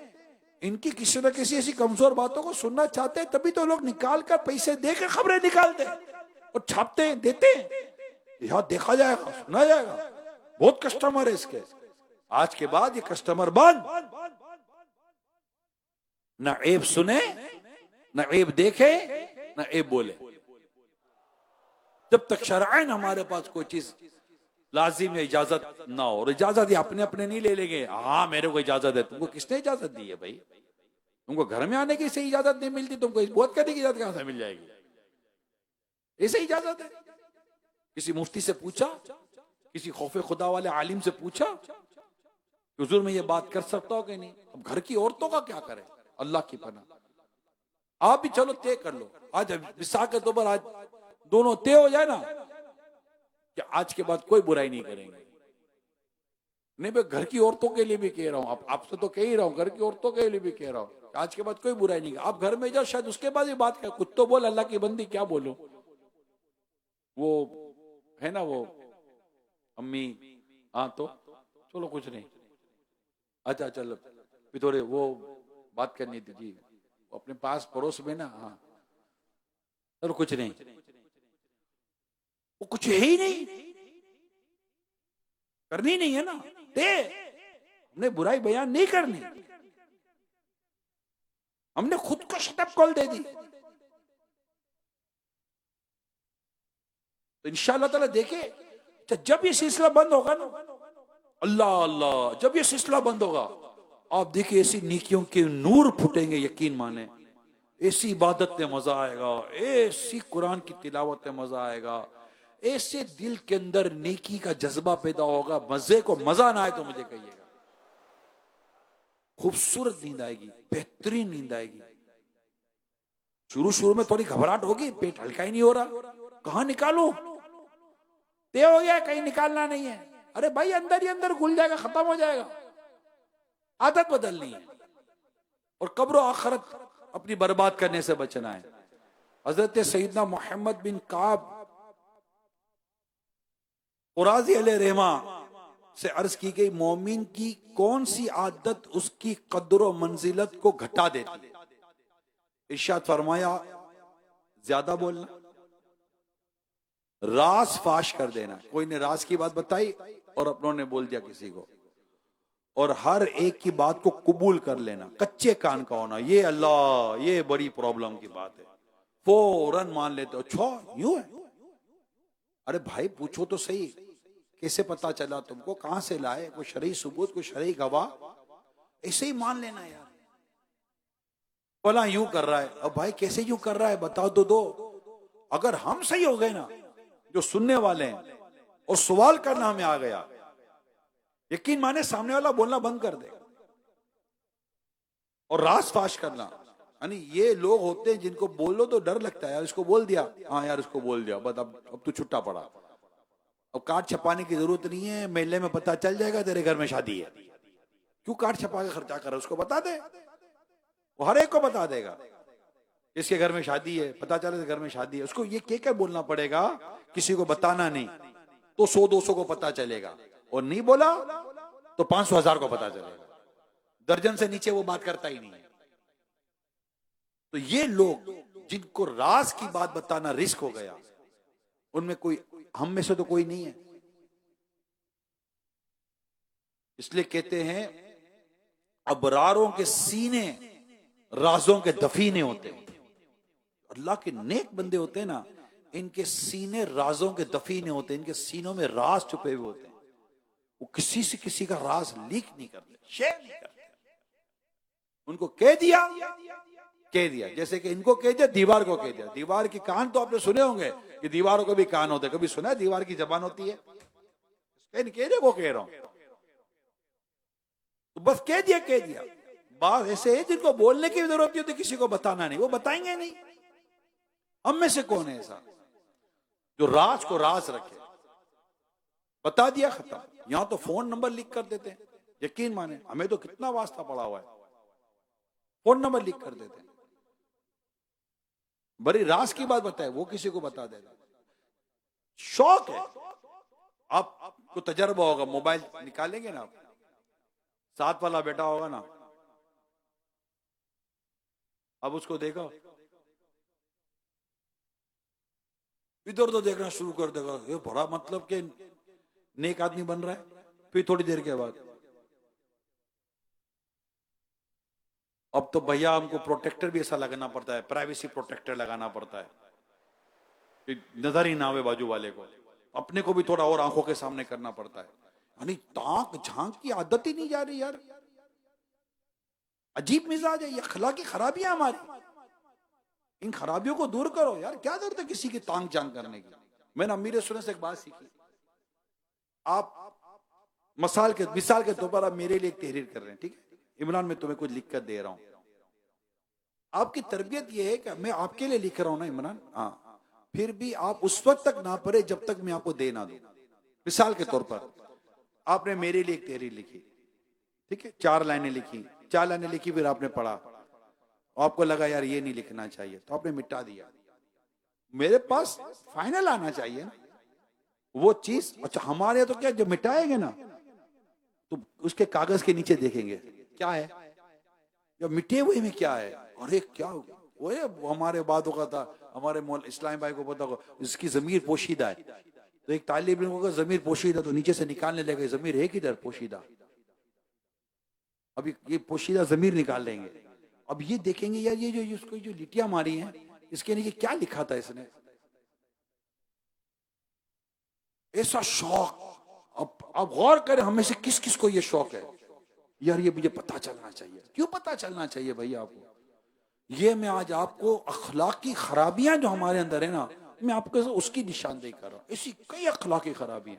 इनकी किसी न किसी ऐसी कमजोर बातों को सुनना चाहते हैं। तभी तो लोग निकाल कर पैसे देकर खबरें निकालते हैं और छापते हैं, देते हैं, यहां देखा जाएगा, सुना जाएगा। बहुत कस्टमर है इसके। आज के बाद ये कस्टमर बंद, ना ऐप सुने, ना ऐप देखे, ना ऐप बोले। जब तक शरअन हमारे पास कोई चीज लाजिम है, इजाजत ना हो, और इजाजत ये अपने अपने नहीं ले लेंगे। हाँ मेरे को इजाजत है, तुमको किसने इजाजत दी है भाई? तुमको घर में आने की सही इजाजत नहीं मिलती, तुमको बहुत करने की इजाजत कहां से मिल जाएगी? ऐसे इजाजत है? किसी मुफ्ती से पूछा, किसी खौफे खुदा वाले आलिम से पूछा, हुजूर मैं ये बात कर सकता हूं कि नहीं? अब घर की औरतों का क्या करें? अल्लाह की पनाह। आप भी चलो तय कर लो, आज विसाख के तौर पर आज दोनों तय हो जाए ना, कि आज के बाद कोई बुराई नहीं करेंगे। नहीं, मैं घर की औरतों के लिए भी कह रहा हूं, आपसे तो कह ही रहा हूं, घर की औरतों के लिए भी कह रहा हूं, आज के बाद कोई बुराई नहीं। आप घर में जाओ, शायद उसके बाद ही बात कर, कुछ तो बोल, अल्लाह की बंदी क्या बोलो। वो है ना, वो अम्मी, हाँ तो चलो कुछ नहीं, अच्छा चलो भी थोड़े वो बात करनी थी जी, अपने पास पड़ोस में ना, हाँ चलो कुछ नहीं, वो कुछ है ही नहीं, करनी नहीं है ना, दे, हमने बुराई बयान नहीं करनी, हमने खुद को शटअप कॉल दे दी। तो इंशाअल्लाह ताला देखे, जब ये सिलसिला बंद होगा ना, अल्लाह अल्लाह, जब ये सिलसिला बंद होगा, आप देखिए ऐसी नेकियों के नूर फूटेंगे, यकीन माने, ऐसी इबादत में मजा आएगा, ऐसी कुरान की तिलावत में मजा आएगा, ऐसे दिल के अंदर नेकी का जज्बा पैदा होगा, मजे को मजा ना आए तो मुझे कहिएगा। खूबसूरत नींद आएगी, बेहतरीन नींद आएगी। शुरू शुरू में थोड़ी घबराहट होगी, पेट हल्का ही नहीं हो रहा, कहां निकालूं, तय हो गया कहीं निकालना नहीं है, अरे भाई अंदर ही अंदर घुल जाएगा, खत्म हो जाएगा। आदत बदलनी है और कब्र आखिरत अपनी बर्बाद करने से बचना है। हजरत सईदना मोहम्मद बिन काब कुराजी अलैहि रहमा से अर्ज की गई, मोमिन की कौन सी आदत उसकी कद्र व मंजिलत को घटा देती है? इरशाद फरमाया, ज्यादा बोलना, राज फाश कर देना। कोई ने राज की बात बताई और अपनों ने बोल दिया किसी को, और हर एक की बात को कबूल कर लेना, कच्चे कान का होना, ये अल्लाह, ये बड़ी प्रॉब्लम की बात है, फौरन मान लेते हो, अच्छा यूं है, अरे भाई पूछो तो सही, कैसे पता चला तुमको, कहां से लाए, कोई शरई सबूत, कोई शरई गवाह, ऐसे ही मान लेना यार। बोला यूं कर रहा है, अब भाई कैसे यूं कर रहा है बताओ तो दो। अगर हम सही हो गए ना, जो सुनने वाले हैं, और सवाल करना हमें आ गया, यकीन माने सामने वाला बोलना बंद कर देगा। और राज फाश करना, यानी ये लोग होते हैं जिनको बोलो तो डर लगता है, यार इसको बोल दिया, हाँ यार इसको बोल दिया, बस अब तू छुट्टा पड़ा, अब कार्ड छपाने की जरूरत नहीं है, मेले में पता चल जाएगा तेरे घर में शादी है, क्यों कार्ड छपा के खर्चा कर, उसको बता दे, वो हर एक को बता देगा, इसके घर में शादी है, पता चले घर में शादी है, उसको ये क्या बोलना पड़ेगा, किसी को बताना नहीं, तो 100-200 को पता चलेगा, और नहीं बोला तो 500-1000 को पता चलेगा, दर्जन से नीचे वो बात करता ही नहीं है। तो ये लोग जिनको राज की बात बताना रिस्क हो गया, उनमें कोई, हम में से तो कोई नहीं है। इसलिए कहते हैं अबरारों के सीने राजों के दफीने होते हैं। अल्लाह के नेक बंदे होते हैं ना, इनके सीने राजों के दफीने होते हैं, इनके सीनों में राज छुपे हुए होते हैं, वो किसी से किसी का राज लीक नहीं करते, शेयर नहीं करते, उनको कह दिया, जैसे कि इनको कह दिया, दीवार को कह दिया। दीवार की कान तो आपने सुने होंगे कि दीवारों को भी कान होते, कभी सुना है दीवार की जबान होती है? कह दिया, वो कह रहा हूं, तो बस कह दिया। बात ऐसे है जिनको बोलने की जरूरत नहीं होती, किसी को बताना नहीं, वो बताएंगे नहीं। हम में से कौन है ऐसा जो राज को राज रखे? बता दिया, खत्म। यहां तो फोन नंबर लिख कर देते हैं, यकीन माने हमें तो कितना वास्ता पड़ा हुआ है, फोन नंबर लिख कर देते हैं, बड़ी राज की बात बताए वो किसी को बता देगा। शौक है, आपको तजर्बा होगा, मोबाइल निकालेंगे ना आप, साथ वाला बेटा होगा ना, अब उसको देखो, इधर उधर देखना शुरू कर देगा, ये बड़ा मतलब कि नेक आदमी बन रहा है। फिर थोड़ी देर के बाद, अब तो भैया हमको प्रोटेक्टर भी ऐसा लगाना पड़ता है, प्राइवेसी प्रोटेक्टर लगाना पड़ता है कि नजर ही ना आवे बाजू वाले को, अपने को भी थोड़ा और आंखों के सामने करना पड़ता है। यानी ताक झांक की आदत ही नहीं जा रही यार, अजीब मिजाज है, ये अखलाकी खराबियां हमारी, इन खराबियों को दूर करो यार, क्या जरूरत है किसी की तांग झांक करने की। मैंने अमीर सुने से एक बात सीखी, आप मिसाल के तौर पर आप मेरे लिए एक तहरीर कर रहे हैं, ठीक है इमरान, मैं तुम्हें कुछ लिख कर दे रहा हूं, आपकी तरबियत यह है कि मैं आपके लिए लिख रहा हूं ना इमरान, हाँ, फिर भी आप उस वक्त तक ना पढ़े जब तक मैं आपको दे ना दूं। मिसाल के तौर पर आपने मेरे लिए एक तहरीर लिखी, ठीक है, 4 लाइनें लिखी, 4 लाइनें लिखी, फिर आपने पढ़ा, आपको लगा यार ये नहीं लिखना चाहिए, तो आपने मिटा दिया। मेरे पास फाइनल आना चाहिए ना वो चीज। अच्छा, हमारे यहाँ तो क्या, जब मिटाएंगे ना तो उसके कागज के नीचे देखेंगे क्या है, जब मिटे हुए में क्या है, अरे क्या वो हमारे बात होगा था, हमारे इस्लाम भाई को पता होगा, इसकी जमीर पोशीदा है। तो एक तालिब इल्म होगा जमीर पोशीदा, तो नीचे से निकालने लगे जमीर है किधर पोशीदा, अभी ये पोशीदा जमीर निकाल लेंगे। अब ये देखेंगे यार ये जो इसको जो लिटियां मारी हैं इसके नीचे क्या लिखा था इसने, ऐसा शौक। अब गौर करें हमें से किस किस को ये शौक है, यार ये मुझे पता चलना चाहिए। क्यों पता चलना चाहिए भैया आपको? ये मैं आज आपको अखलाकी खराबियां जो हमारे अंदर है ना, मैं आपको उसकी निशानदेही कर रहा हूं। ऐसी कई अखलाकी खराबियां,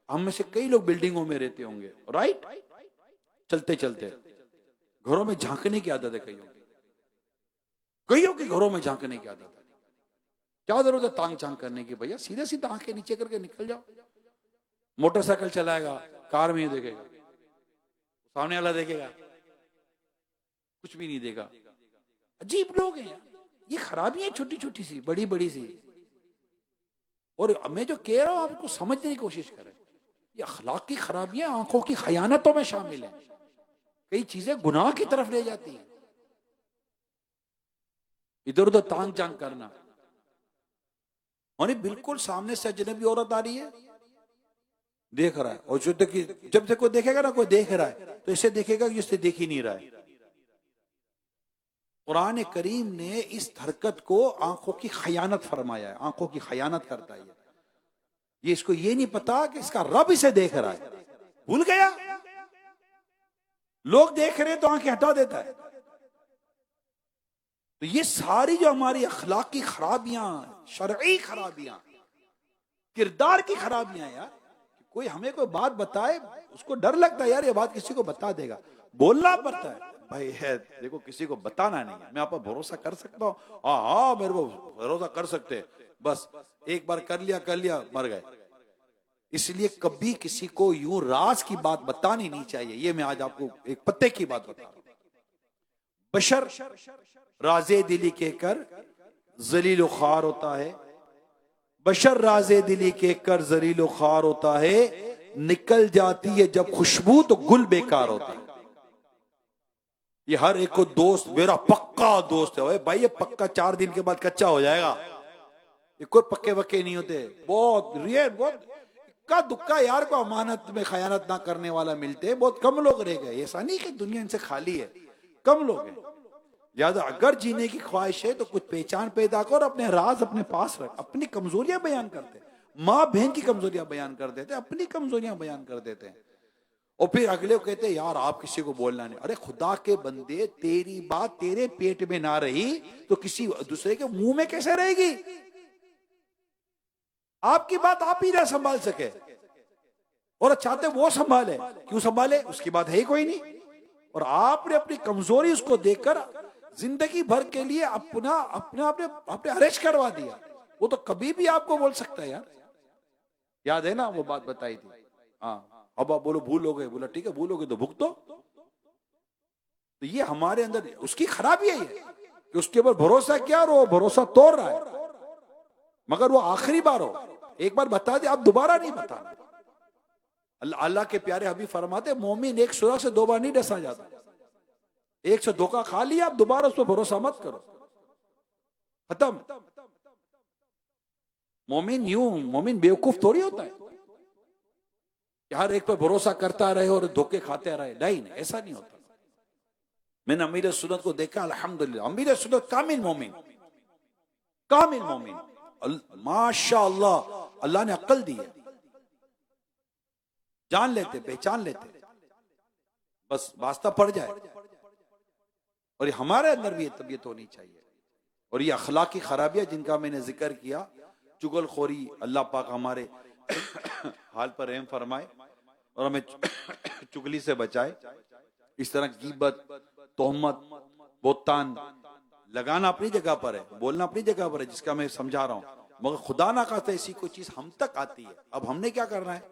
हम में से कई लोग बिल्डिंगों में रहते होंगे, राइट, चलते चलते घरों में झांकने की आदत है कईयों के घरों में झांकने की आदत है। क्या जरूरत है तांग झांक करने की भैया, सीधे सीधे आंखें नीचे करके निकल जाओ। मोटरसाइकिल चलाएगा, कार में ही देखेगा, सामने वाला देखेगा, कुछ भी नहीं देगा। अजीब लोग हैं, ये खराबियां छोटी छोटी सी, बड़ी बड़ी सी। और मैं जो कह रहा हूं आपको समझने की कोशिश करें, ये अखलाक की खराबियां आंखों की खयानतों में शामिल है। कई चीजें गुनाह की तरफ ले जाती हैं, इधर उधर तांग झांक करना। और बिल्कुल सामने से अजनबी औरत आ रही है, देख रहा है, और जब से कोई देखेगा ना, कोई देख रहा है तो इसे देखेगा कि इसे देख ही नहीं रहा है। कुरान करीम ने इस हरकत को आंखों की खयानत फरमाया है, आंखों की खयानत करता है ये इसको ये नहीं पता कि इसका रब इसे देख रहा है, भूल गया। लोग देख रहे तो आंखें हटा देता है। तो ये सारी जो हमारी अखलाकी खराबियां, शरई खराबियां, किरदार की खराबियां, यार कोई हमें कोई बात बताए उसको डर लगता है, यार ये बात किसी को बता देगा, बोलना पड़ता है भाई है, देखो किसी को बताना नहीं है, मैं आप पर भरोसा कर सकता हूँ, हाँ मेरे को भरोसा कर सकते, बस एक बार कर लिया मर गए। इसलिए कभी किसी को यूं राज की बात बतानी नहीं चाहिए। ये मैं आज आपको एक पत्ते की बात बता रहा हूं। बशर राजे दिली कहकर जलील खार होता है, बशर राजे दिली कहकर जलील खार होता है, निकल जाती है जब खुशबू तो गुल बेकार होता है। ये हर एक को दोस्त, मेरा पक्का दोस्त है भाई, ये पक्का 4 दिन के बाद कच्चा हो जाएगा, ये कोई पक्के वक्के नहीं होते। बहुत रियल, बहुत इक्का दुक्का यार को अमानत में खयानत ना करने वाला मिलते हैं, बहुत कम लोग रह गए। ऐसा नहीं कि दुनिया इनसे खाली है, कम लोग हैं। ज्यादा अगर जीने की ख्वाहिश है तो कुछ पहचान पैदा कर, अपने राज अपने पास रख। अपनी कमजोरियां बयान करते, माँ बहन की कमजोरियां बयान कर देते, अपनी कमजोरियां बयान कर देते हैं, और फिर अगले को कहते हैं यार आप किसी को बोलना नहीं। अरे खुदा के बंदे, तेरी बात तेरे पेट में ना रही तो किसी दूसरे के मुंह में कैसे रहेगी? आपकी बात आप ही ना संभाल सके और चाहते वो संभाले, क्यों संभाले? उसकी बात है ही कोई नहीं। और आपने अपनी कमजोरी उसको देखकर जिंदगी भर के लिए अपना अपना आपने अरेस्ट करवा दिया। वो तो कभी भी आपको बोल सकता है यार, याद है ना वो बात बताई थी, हाँ अब आप बोलो भूल हो गए, बोला ठीक है भूल हो गए तो भुगतो। तो ये हमारे अंदर उसकी खराबी है ये कि उसके ऊपर भरोसा किया और वो भरोसा तोड़ रहा है। मगर वो आखिरी बार हो, एक बार बता दे, आप दोबारा नहीं बताना। अल्लाह के प्यारे हबीब फरमाते मोमिन एक सुरा से 2 बार नहीं डसा जाता। एक से धोखा खा लिया, आप दोबारा उस पर भरोसा मत करो, खत्म। मोमिन बेवकूफ थोड़ी होता है हर एक पर भरोसा करता रहे और धोखे खाते रहे, नहीं ऐसा नहीं होता। मैंने अमीर सुन्नत को देखा, अल्हम्दुलिल्लाह अमीर सुन्नत कामिल मोमिन माशाअल्लाह, अल्लाह ने अक्ल दी है, जान लेते पहचान लेते, बस वास्ता पड़ जाए। और ये हमारे अंदर भी ये तबीयत होनी चाहिए। और ये अखलाकी खराबियां जिनका मैंने जिक्र किया, चुगलखोरी, अल्लाह पाक हमारे हाल पर रहम फरमाए और हमें चुगली से बचाए। इस तरह गीबत, तोहमत, बोतान लगाना अपनी जगह पर है, बोलना अपनी जगह पर है, जिसका मैं समझा रहा हूं। मगर खुदा ना खाते ऐसी कोई चीज हम तक आती है, अब हमने क्या करना है,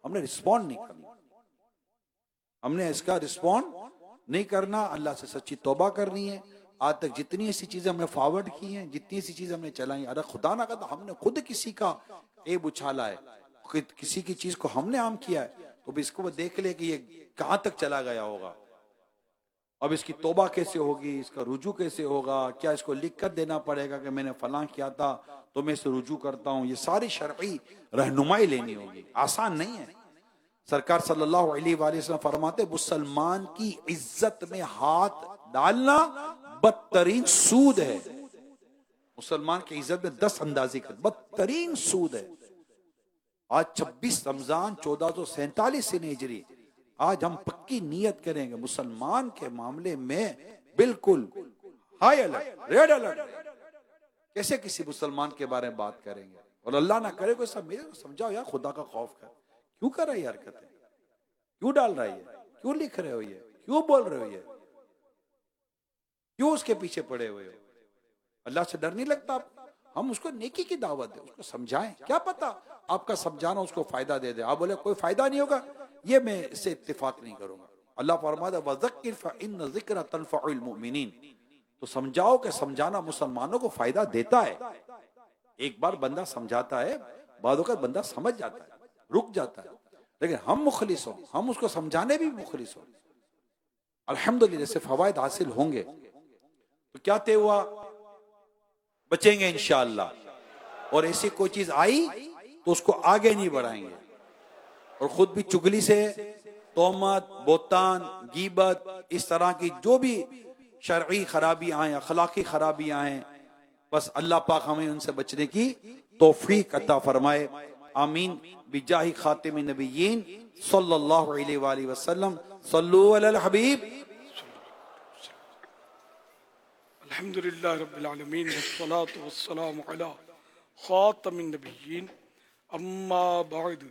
हमने रिस्पॉन्ड नहीं करना, हमने इसका रिस्पॉन्ड नहीं करना, अल्लाह से सच्ची तौबा करनी है। आज तक जितनी ऐसी चीजें हमने फॉरवर्ड की हैं, जितनी ऐसी चीजें हमने चलाई, अरे खुदा ना कहता हमने खुद किसी का ऐब उछाला है, किसी की चीज को हमने आम किया है, तो भी इसको वो देख ले कि ये कहां तक चला गया होगा। अब इसकी तौबा कैसे होगी, इसका रुजू कैसे होगा, क्या इसको लिख कर देना पड़ेगा कि मैंने फलां किया था तो मैं इसे रुजू करता हूं, ये सारी शरई रहनुमाई लेनी होगी, आसान नहीं है। सरकार सल्लल्लाहु अलैहि वसल्लम फरमाते, मुसलमान की इज्जत में हाथ डालना बदतरीन सूद है। मुसलमान की इज्जत में 10 अंदाजी कर बदतरीन सूद है। आज 26 रमजान 1447 से हिजरी, आज हम पक्की नियत करेंगे मुसलमान के मामले में बिल्कुल हाई अलर्ट, रेड अलर्ट, कैसे किसी मुसलमान के बारे में बात करेंगे। और अल्लाह ना करे कोई सब, मेरे को समझाओ यार, खुदा का खौफ कर, क्यों कर रही है हरकतें, क्यों डाल रही है, क्यों लिख रहे हो ये, क्यों बोल रहे हो ये, क्यों उसके पीछे पड़े हुए हो। अल्लाह से डर नहीं लगता आपको? हम उसको नेकी की दावत दें, उसको समझाएं, क्या पता आपका समझाना उसको फायदा दे दे। आप बोले कोई फायदा नहीं होगा, ये मैं इससे इत्तेफाक नहीं करूंगा। अल्लाह फरमाता वज़क्किर फ़इन्न ज़िक्रा तनफ़उल मुमिनीन, तो समझाओ कि समझाना मुसलमानों को फायदा देता है। एक बार बंदा समझाता है, बाद वक़्त बंदा समझ जाता है, रुक जाता है, लेकिन हम मुखलिस हो, हम उसको समझाने भी मुखलिस हो, अल्हम्दुलिल्लाह से फवायद हासिल होंगे। तो क्या तय हुआ, बचेंगे इंशाअल्लाह। और ऐसी कोई चीज आई तो उसको आगे नहीं बढ़ाएंगे, और खुद भी चुगली से, तोहमत, बोतान, गीबत, इस तरह की जो भी शरई खराबियां आए, अखलाकी खराबियां आए, बस अल्लाह पाक हमें उनसे बचने की तौफीक अता फरमाए। आमीन बिजाही खातिमिन नबिय्यीन सल्लल्लाहु अलैहि वसल्लम। सल्लु अलल हबीब। अल्हम्दुलिल्लाह रब्बिल आलमीन वस्सलातु वस्सलामु अला खातमिन नबिय्यीन अम्मा बअद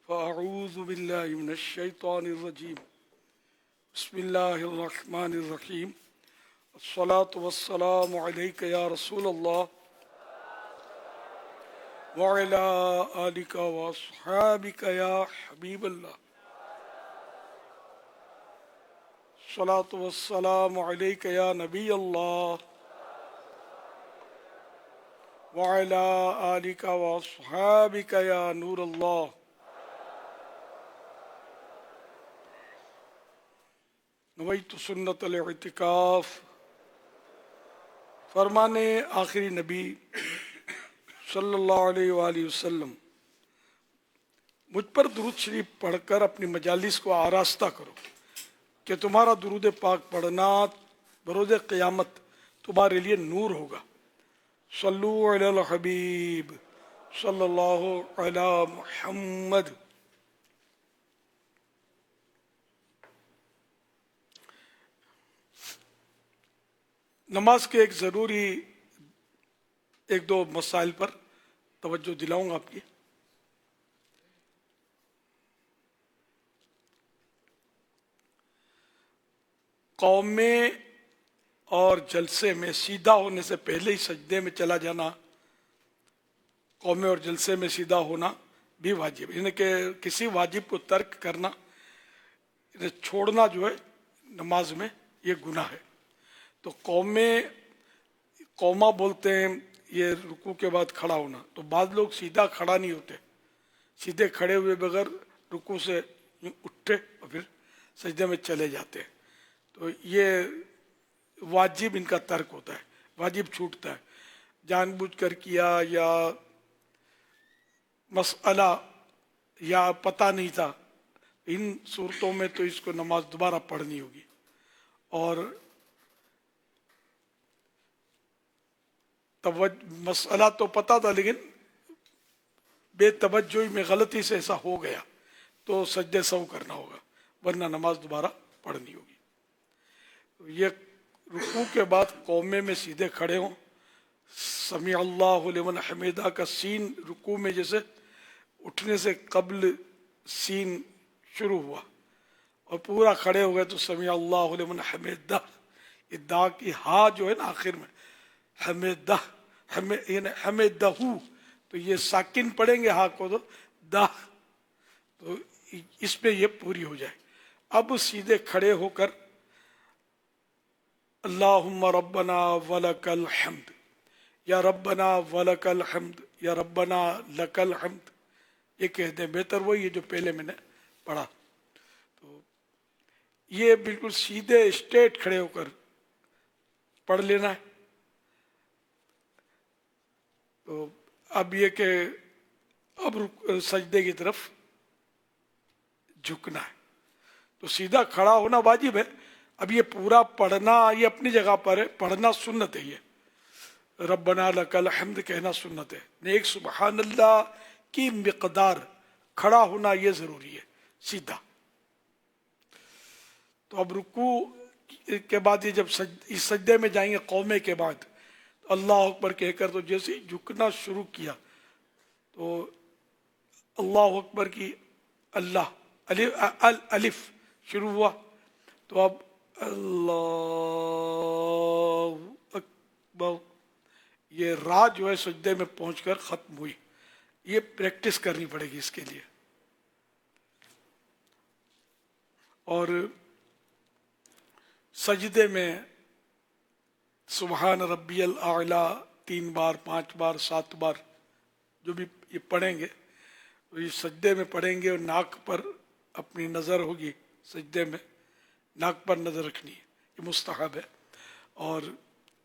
फ़अऊज़ु बिल्लाहि मिनश शैतानिर रजीम बिस्मिल्लाहिर रहमानिर रहीम अस्सलातु वस्सलामु अलैका या रसूलल्लाह व अला आलिका व अस्हाबिका या हबीबल्लाह अस्सलातु वस्सलामु अलैका या नबी अल्लाह व अला आलिका व अस्हाबिका या नूर अल्लाह। नवैतु सुन्नतल इतिकाफ। फरमाने आखिरी नबी सल्लल्लाहु अलैहि वसल्लम, मुझ पर दुरूद शरीफ पढ़कर अपनी मजालिस को आरास्ता करो कि तुम्हारा दुरूद पाक पढ़ना बरोज़ क़यामत तुम्हारे लिए नूर होगा। सल्लु अलल हबीब सल्लल्लाहु अला मुहम्मद। नमाज के एक ज़रूरी एक दो मसाइल पर तवज्जो दिलाऊंगा आपकी। कौम में और जलसे में सीधा होने से पहले ही सजदे में चला जाना, कौम में और जलसे में सीधा होना भी वाजिब, यानी कि किसी वाजिब को तर्क करना, इन्हें छोड़ना जो है नमाज में ये गुनाह है। तो कौम में कौमा बोलते हैं ये रुकू के बाद खड़ा होना, तो बाद लोग सीधा खड़ा नहीं होते, सीधे खड़े हुए बगैर रुकू से उठते और फिर सजदे में चले जाते हैं। तो ये वाजिब इनका तर्क होता है, वाजिब छूटता है। जानबूझकर किया या मसअला या पता नहीं था, इन सूरतों में तो इसको नमाज दोबारा पढ़नी होगी। और मसअला तो पता था लेकिन बेतवज्जोही में गलती से ऐसा हो गया तो सजदे सौ करना होगा, वरना नमाज दोबारा पढ़नी होगी। ये रुकू के बाद कौमे में सीधे खड़े हों, समी अल्लाहु लिमन हमीदा का सीन रुकू में जैसे उठने से कब्ल सीन शुरू हुआ और पूरा खड़े हो गए तो समी अल्लाहु लिमन हमीदा, ये दा की हा जो है ना आखिर में, हमीदा हमेदहू तो ये साकिन पढ़ेंगे हा को तो दा, तो इसमें ये पूरी हो जाए। अब सीधे खड़े होकर अल्लाहुम्मा रब्बना वलकल हम्द, या रब्बना वलकल हम्द, या रब्बना लकल हम्द, ये कह दे, बेहतर वही है जो पहले मैंने पढ़ा। तो ये बिल्कुल सीधे स्ट्रेट खड़े होकर पढ़ लेना है। तो अब ये कि अब सजदे की तरफ झुकना है, तो सीधा खड़ा होना वाजिब है। अब ये पूरा पढ़ना ये अपनी जगह पर है, पढ़ना सुन्नत है। ये रब्बना लकल हम्द कहना सुन्नत है, नेक सुबहान अल्लाह की मिकदार खड़ा होना ये जरूरी है सीधा। तो अब रुकू के बाद ये जब इस सजदे में जाएंगे कौमे के बाद, तो अल्लाह अकबर कहकर तो जैसे ही झुकना शुरू किया तो अल्लाह अकबर की अल्लाह अलिफ शुरू हुआ, तो अब अल्लाह अकबर ये रा जो है सजदे में पहुंचकर खत्म हुई। ये प्रैक्टिस करनी पड़ेगी इसके लिए। और सजदे में सुबहान रब्बियल आला 3 बार 5 बार 7 बार जो भी ये पढ़ेंगे, तो ये सजदे में पढ़ेंगे और नाक पर अपनी नज़र होगी, सजदे में नाक पर नज़र रखनी है, ये मुस्तहब है। और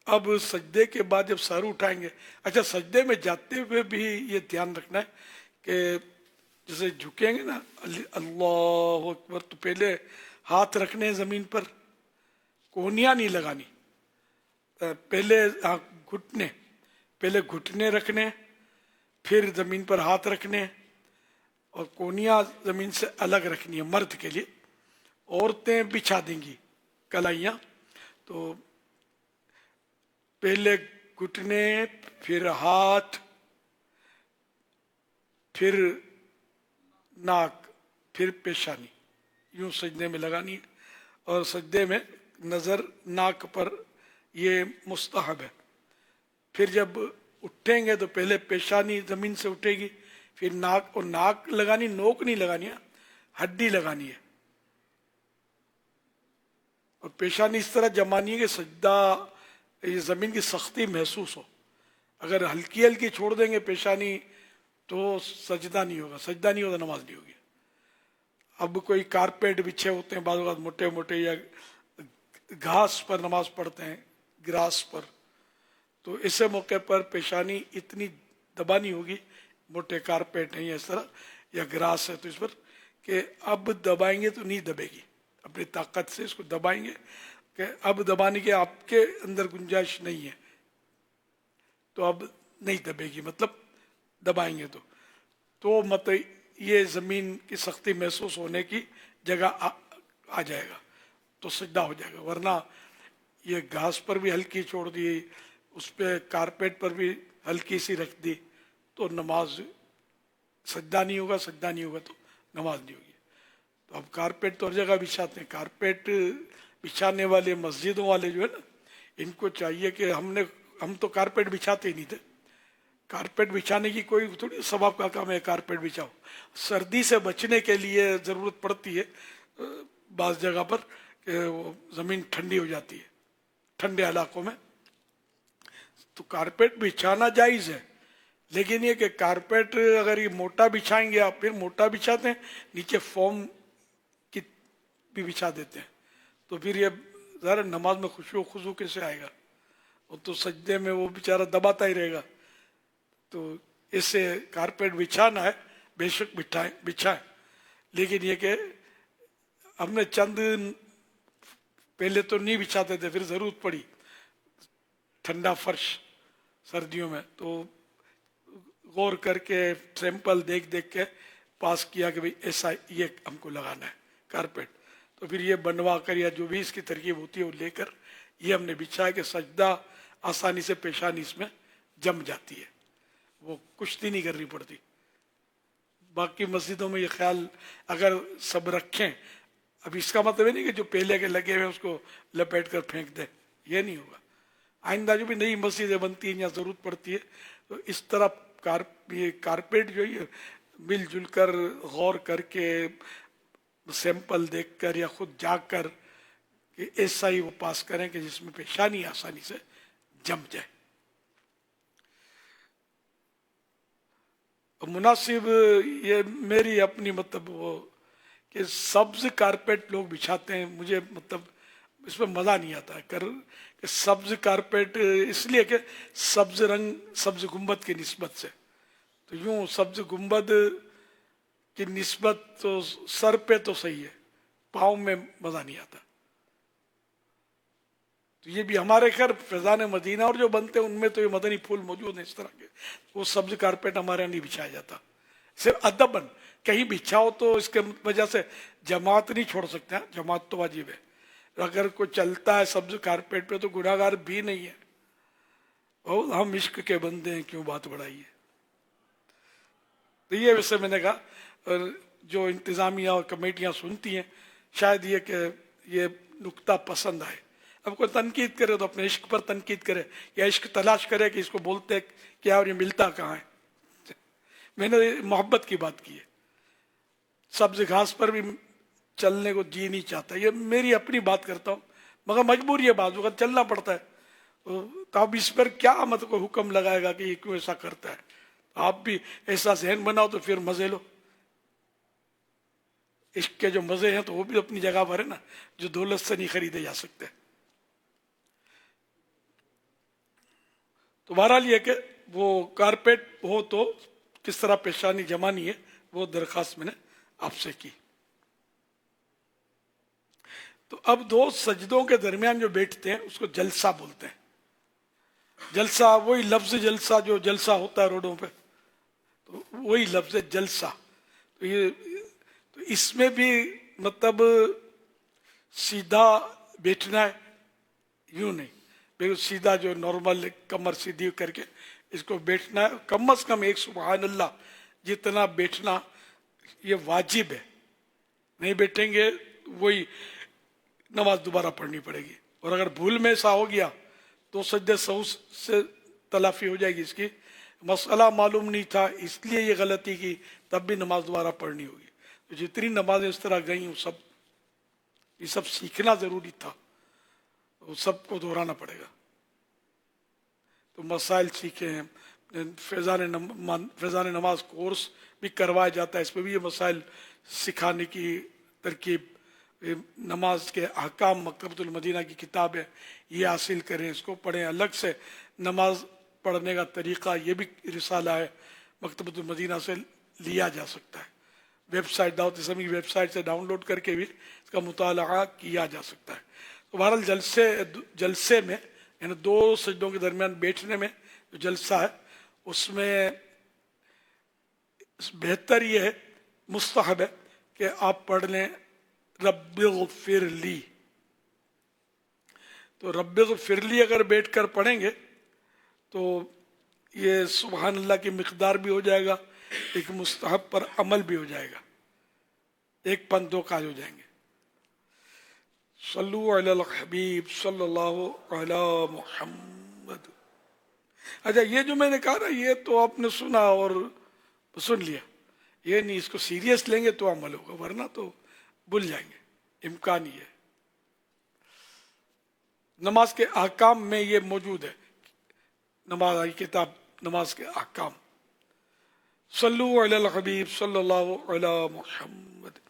अब सजदे के बाद जब सर उठाएंगे, अच्छा सजदे में जाते हुए भी ये ध्यान रखना है कि जैसे झुकेंगे ना अल्लाह अकबर, तो पहले हाथ रखने हैं ज़मीन पर, कोहनियाँ नहीं लगानी, पहले घुटने, पहले घुटने रखने, फिर ज़मीन पर हाथ रखने, और कोहनियाँ ज़मीन से अलग रखनी है मर्द के लिए। औरतें बिछा देंगी कलाइयाँ, तो पहले घुटने, फिर हाथ, फिर नाक, फिर पेशानी, यूं सजदे में लगानी है। और सजदे में नज़र नाक पर ये मुस्तहब है। फिर जब उठेंगे तो पहले पेशानी ज़मीन से उठेगी, फिर नाक, और नाक लगानी, नोक नहीं लगानी है, हड्डी लगानी है। और पेशानी इस तरह जमानी है कि सजदा ये ज़मीन की सख्ती महसूस हो। अगर हल्की हल्की छोड़ देंगे पेशानी तो सजदा नहीं होगा, सजदा नहीं होगा, नमाज नहीं होगी। अब कोई कारपेट बिछे होते हैं, बाद मोटे मोटे, या घास पर नमाज पढ़ते हैं, ग्रास पर, तो ऐसे मौके पर पेशानी इतनी दबानी होगी, मोटे कारपेट है या इस तरह, या ग्रास है तो इस पर, कि अब दबाएंगे तो नहीं दबेगी, अपनी ताकत से इसको दबाएंगे कि अब दबाने के आपके अंदर गुंजाइश नहीं है, तो अब नहीं दबेगी, मतलब दबाएंगे तो मतलब ये ज़मीन की सख्ती महसूस होने की जगह आ जाएगा, तो सजदा हो जाएगा। वरना ये घास पर भी हल्की छोड़ दी, उस पर कारपेट पर भी हल्की सी रख दी, तो नमाज सजदा नहीं होगा, सजदा नहीं होगा तो नमाज नहीं होगी। तो अब कारपेट तो हर जगह बिछाते हैं, कारपेट बिछाने वाले मस्जिदों वाले जो है ना, इनको चाहिए कि हम तो कारपेट बिछाते ही नहीं थे। कारपेट बिछाने की कोई थोड़ी सवाब का काम है, कारपेट बिछाओ। सर्दी से बचने के लिए ज़रूरत पड़ती है बाज़ जगह पर कि ज़मीन ठंडी हो जाती है ठंडे इलाकों में, तो कारपेट बिछाना जायज़ है। लेकिन ये कि कारपेट अगर ये मोटा बिछाएंगे आप, फिर मोटा बिछाते हैं, नीचे फोम की भी बिछा देते हैं, तो फिर ये ज़रा नमाज में खुशू कैसे आएगा? वो तो सजदे में वो बेचारा दबाता ही रहेगा। तो इससे कारपेट बिछाना है, बेशक बिछाए, लेकिन ये कि हमने चंद पहले तो नहीं बिछाते थे, फिर ज़रूरत पड़ी ठंडा फर्श सर्दियों में, तो गौर करके सैंपल देख देख के पास किया कि भाई ऐसा ये हमको लगाना है कारपेट। तो फिर ये बनवा कर या जो भी इसकी तरकीब होती है वो लेकर ये हमने बिछाया कि सजदा आसानी से पेशानी इसमें जम जाती है, वो कुश्ती नहीं करनी पड़ती। बाकी मस्जिदों में ये ख्याल अगर सब रखें, अब इसका मतलब है नहीं कि जो पहले के लगे हुए उसको लपेट कर फेंक दे, ये नहीं होगा। आइंदा जो भी नई मस्जिदें बनती हैं या ज़रूरत पड़ती है तो इस तरह ये कारपेट जो है मिलजुल कर गौर करके सैंपल देखकर या खुद जाकर कि ऐसा ही वो पास करें कि जिसमें पेशानी आसानी से जम जाए। मुनासिब ये मेरी अपनी मतलब वो कि सब्ज कारपेट लोग बिछाते हैं, मुझे मतलब इसमें मज़ा नहीं आता है कि सब्ज कारपेट, इसलिए कि सब्ज रंग सब्ज गुंबद की निस्बत से, तो यूं सब्ज गुंबद की निस्बत तो सर पे तो सही है, पाँव में मज़ा नहीं आता। तो ये भी हमारे घर फैजान मदीना और जो बनते हैं उनमें तो ये मदनी फूल मौजूद है इस तरह के, वो सब्ज कारपेट हमारे यहाँ नहीं बिछाया जाता। सिर्फ अदबन कहीं बिछाओ तो इसके वजह से जमात नहीं छोड़ सकते हैं, जमात तो वाजिब है। अगर कोई चलता है सब्ज कारपेट पे तो गुनाहगार भी नहीं है। और हम इश्क के बंदे हैं, क्यों बात बढ़ाई है। तो ये वैसे मैंने कहा, और जो इंतजामिया और कमेटियां सुनती हैं शायद ये कि ये नुक्ता पसंद आए। अब कोई तनकीद करे तो अपने इश्क पर तनकीद करे, या इश्क तलाश करे कि इसको बोलते क्या और ये मिलता कहाँ है। मैंने मोहब्बत की बात की है, सब्ज घास पर भी चलने को जी नहीं चाहता, ये मेरी अपनी बात करता हूँ, मगर मजबूरी है, बाजू का चलना पड़ता है। तो आप इस पर क्या मतलब कोई हुक्म लगाएगा कि ये क्यों ऐसा करता है। आप भी ऐसा जहन बनाओ तो फिर मजे लो। इश्क के जो मजे हैं तो वो भी अपनी जगह पर है ना, जो दौलत से नहीं खरीदे जा सकते। तो बहरहाल ये कि वो कारपेट हो तो किस तरह पेशानी जमानी है, वो दरखास्त मैंने आपसे की। तो अब दो सजदों के दरमियान जो बैठते हैं उसको जलसा बोलते हैं। जलसा वही लफ्ज जलसा जो जलसा होता है रोडों पे, तो वही लफ्ज जलसा। तो ये तो इसमें भी मतलब सीधा बैठना है, यूं नहीं, बिल्कुल सीधा जो नॉर्मल कमर सीधी करके इसको बैठना है। कम से कम एक सुभान अल्लाह जितना बैठना ये वाजिब है। नहीं बैठेंगे वही नमाज दोबारा पढ़नी पड़ेगी, और अगर भूल में ऐसा हो गया तो सज्दे सहू से तलाफी हो जाएगी। इसकी मसला मालूम नहीं था इसलिए ये गलती की, तब भी नमाज दोबारा पढ़नी होगी। तो जितनी नमाजें इस तरह गई वो सब सीखना जरूरी था, वो सबको दोहराना पड़ेगा। तो मसाइल सीखे हैं, फैजान नमाज कोर्स भी करवाया जाता है, इसमें भी ये मसाइल सिखाने की तरकीब। नमाज के अहकाम मकतबतुल मदीना की किताब है, ये हासिल करें, इसको पढ़ें। अलग से नमाज पढ़ने का तरीक़ा ये भी रिसाला है, मकतबतुल मदीना से लिया जा सकता है। वेबसाइट दावत इस्लामी की वेबसाइट से डाउनलोड करके भी इसका मुताला किया जा सकता है। तो बहरहाल जलसे में यानी दो सजदों के दरमियान बैठने में जो जलसा है उसमें बेहतर ये है, मुस्तहब है कि आप पढ़ लें रब्बिग़फिरली। तो रब्बिग़फिरली अगर बैठकर पढ़ेंगे तो ये सुभान अल्लाह की मिक़दार भी हो जाएगा, एक मुस्तहब पर अमल भी हो जाएगा, एक पन दो काज हो जाएंगे। सल्लु अलल हबीब सल्लल्लाहु अला मुहम्मद। अच्छा, ये जो मैंने कहा ना, ये तो आपने सुना और सुन लिया, ये नहीं, इसको सीरियस लेंगे तो अमल होगा, वरना तो भूल जाएंगे, इम्कान ही है। नमाज के अहकाम में ये मौजूद है, नमाज की किताब नमाज के अहकाम। सल्लु अलल हबीब सल्लल्लाहु अला मुहम्मद।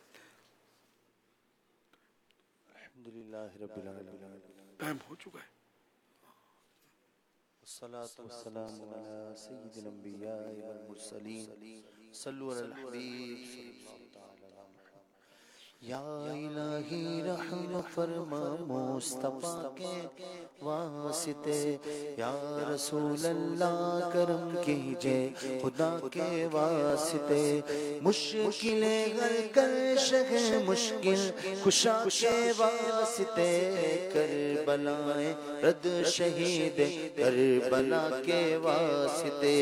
टाइम हो चुका है। अस्सलातु वस्सलामु अला सय्यिदिल अंबिया वल मुरसलीन सल्लु अलल हबीब सल्लल्लाहु तआला अलैहि वसल्लम। या इलाही रहम फरमा मुस्तफा के वास्ते, या रसूल अल्लाह करम कीजिए खुदा के वास्ते। मुश्किलें हल कर शगे मुश्किल खुशा के वास्ते, करबलाए रद शहीद करबला के वास्ते।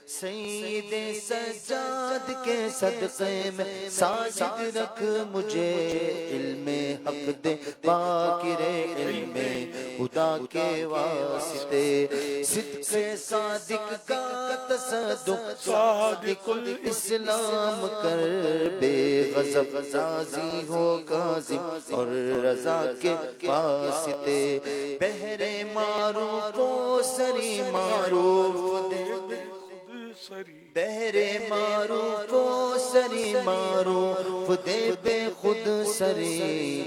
सईदे सज्जाद के सदक़े में साजिद रख मुझे, इल्मे हक दे बाकिरे इल्मे खुदा के वास्ते सिद्क़े सादिक का तसद्दुक़ सादिकुल इस्लाम कर बेगज़ब राज़ी हो काज़िम और रज़ा के वास्ते बहरे मारूफ सरी मारूफ बहरे मारूफ सरी मारूफ दे बे खुद सरी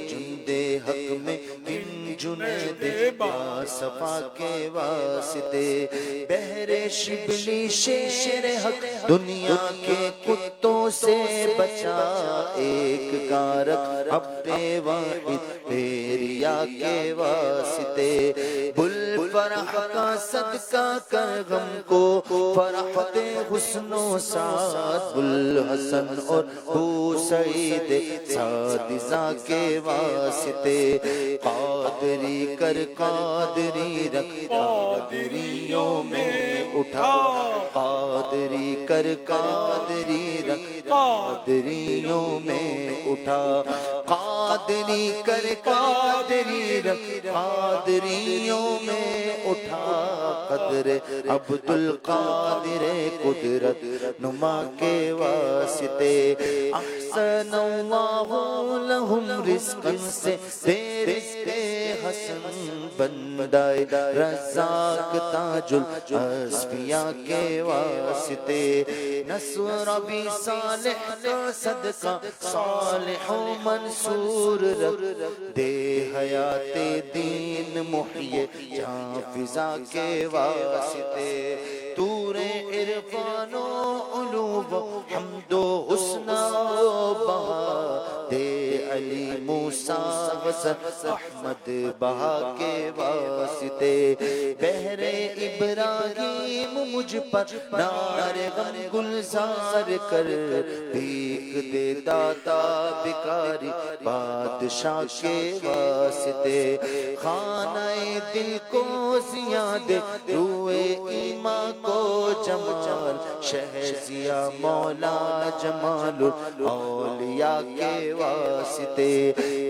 जुंदे हक में इन जुनैदे सफा के वास्ते बहरे शिबली शेर हक दुनिया के कुत्तों से बचा एक कारक अपने वाहिद पेरिया के वास्ते बुल फरह का सदका कर गम को फरहते हुस्नो साद बुल हसन और हुसैद सादिजा के वास्ते कादरी कर कादरी रख कादरियों में उठा कादरी कर कादरी रख कादरियों में उठा कादरी कर कादरी रख कादरियों में उठा कदर अब्दुल कादिर कुदरत नुमा के वास्ते अहसनल्लाहु लहुम रिज़्क़न से रिज़्क़े हसन बंदाए रज़ाक ताजुल अस्फिया के वास्ते नस्र भी सालिह का सदका सालिह मंसूर रख दे हयाते दीन मुहिये जाफिजा के वास्ते तूरे इरफानो उलूब हमदो हुस्ना बहा दे अली मूसा वसन अहमद बहा के वास्ते बहरे इब्राहिम मुझ पर नारे गम गुलजार कर भीख दे दाता भिखारी बादशाह के वास्ते खानाए दिल को जिया दे रूए ईमा को जमाल शहजिया मौला जमालुल औलिया के वास्ते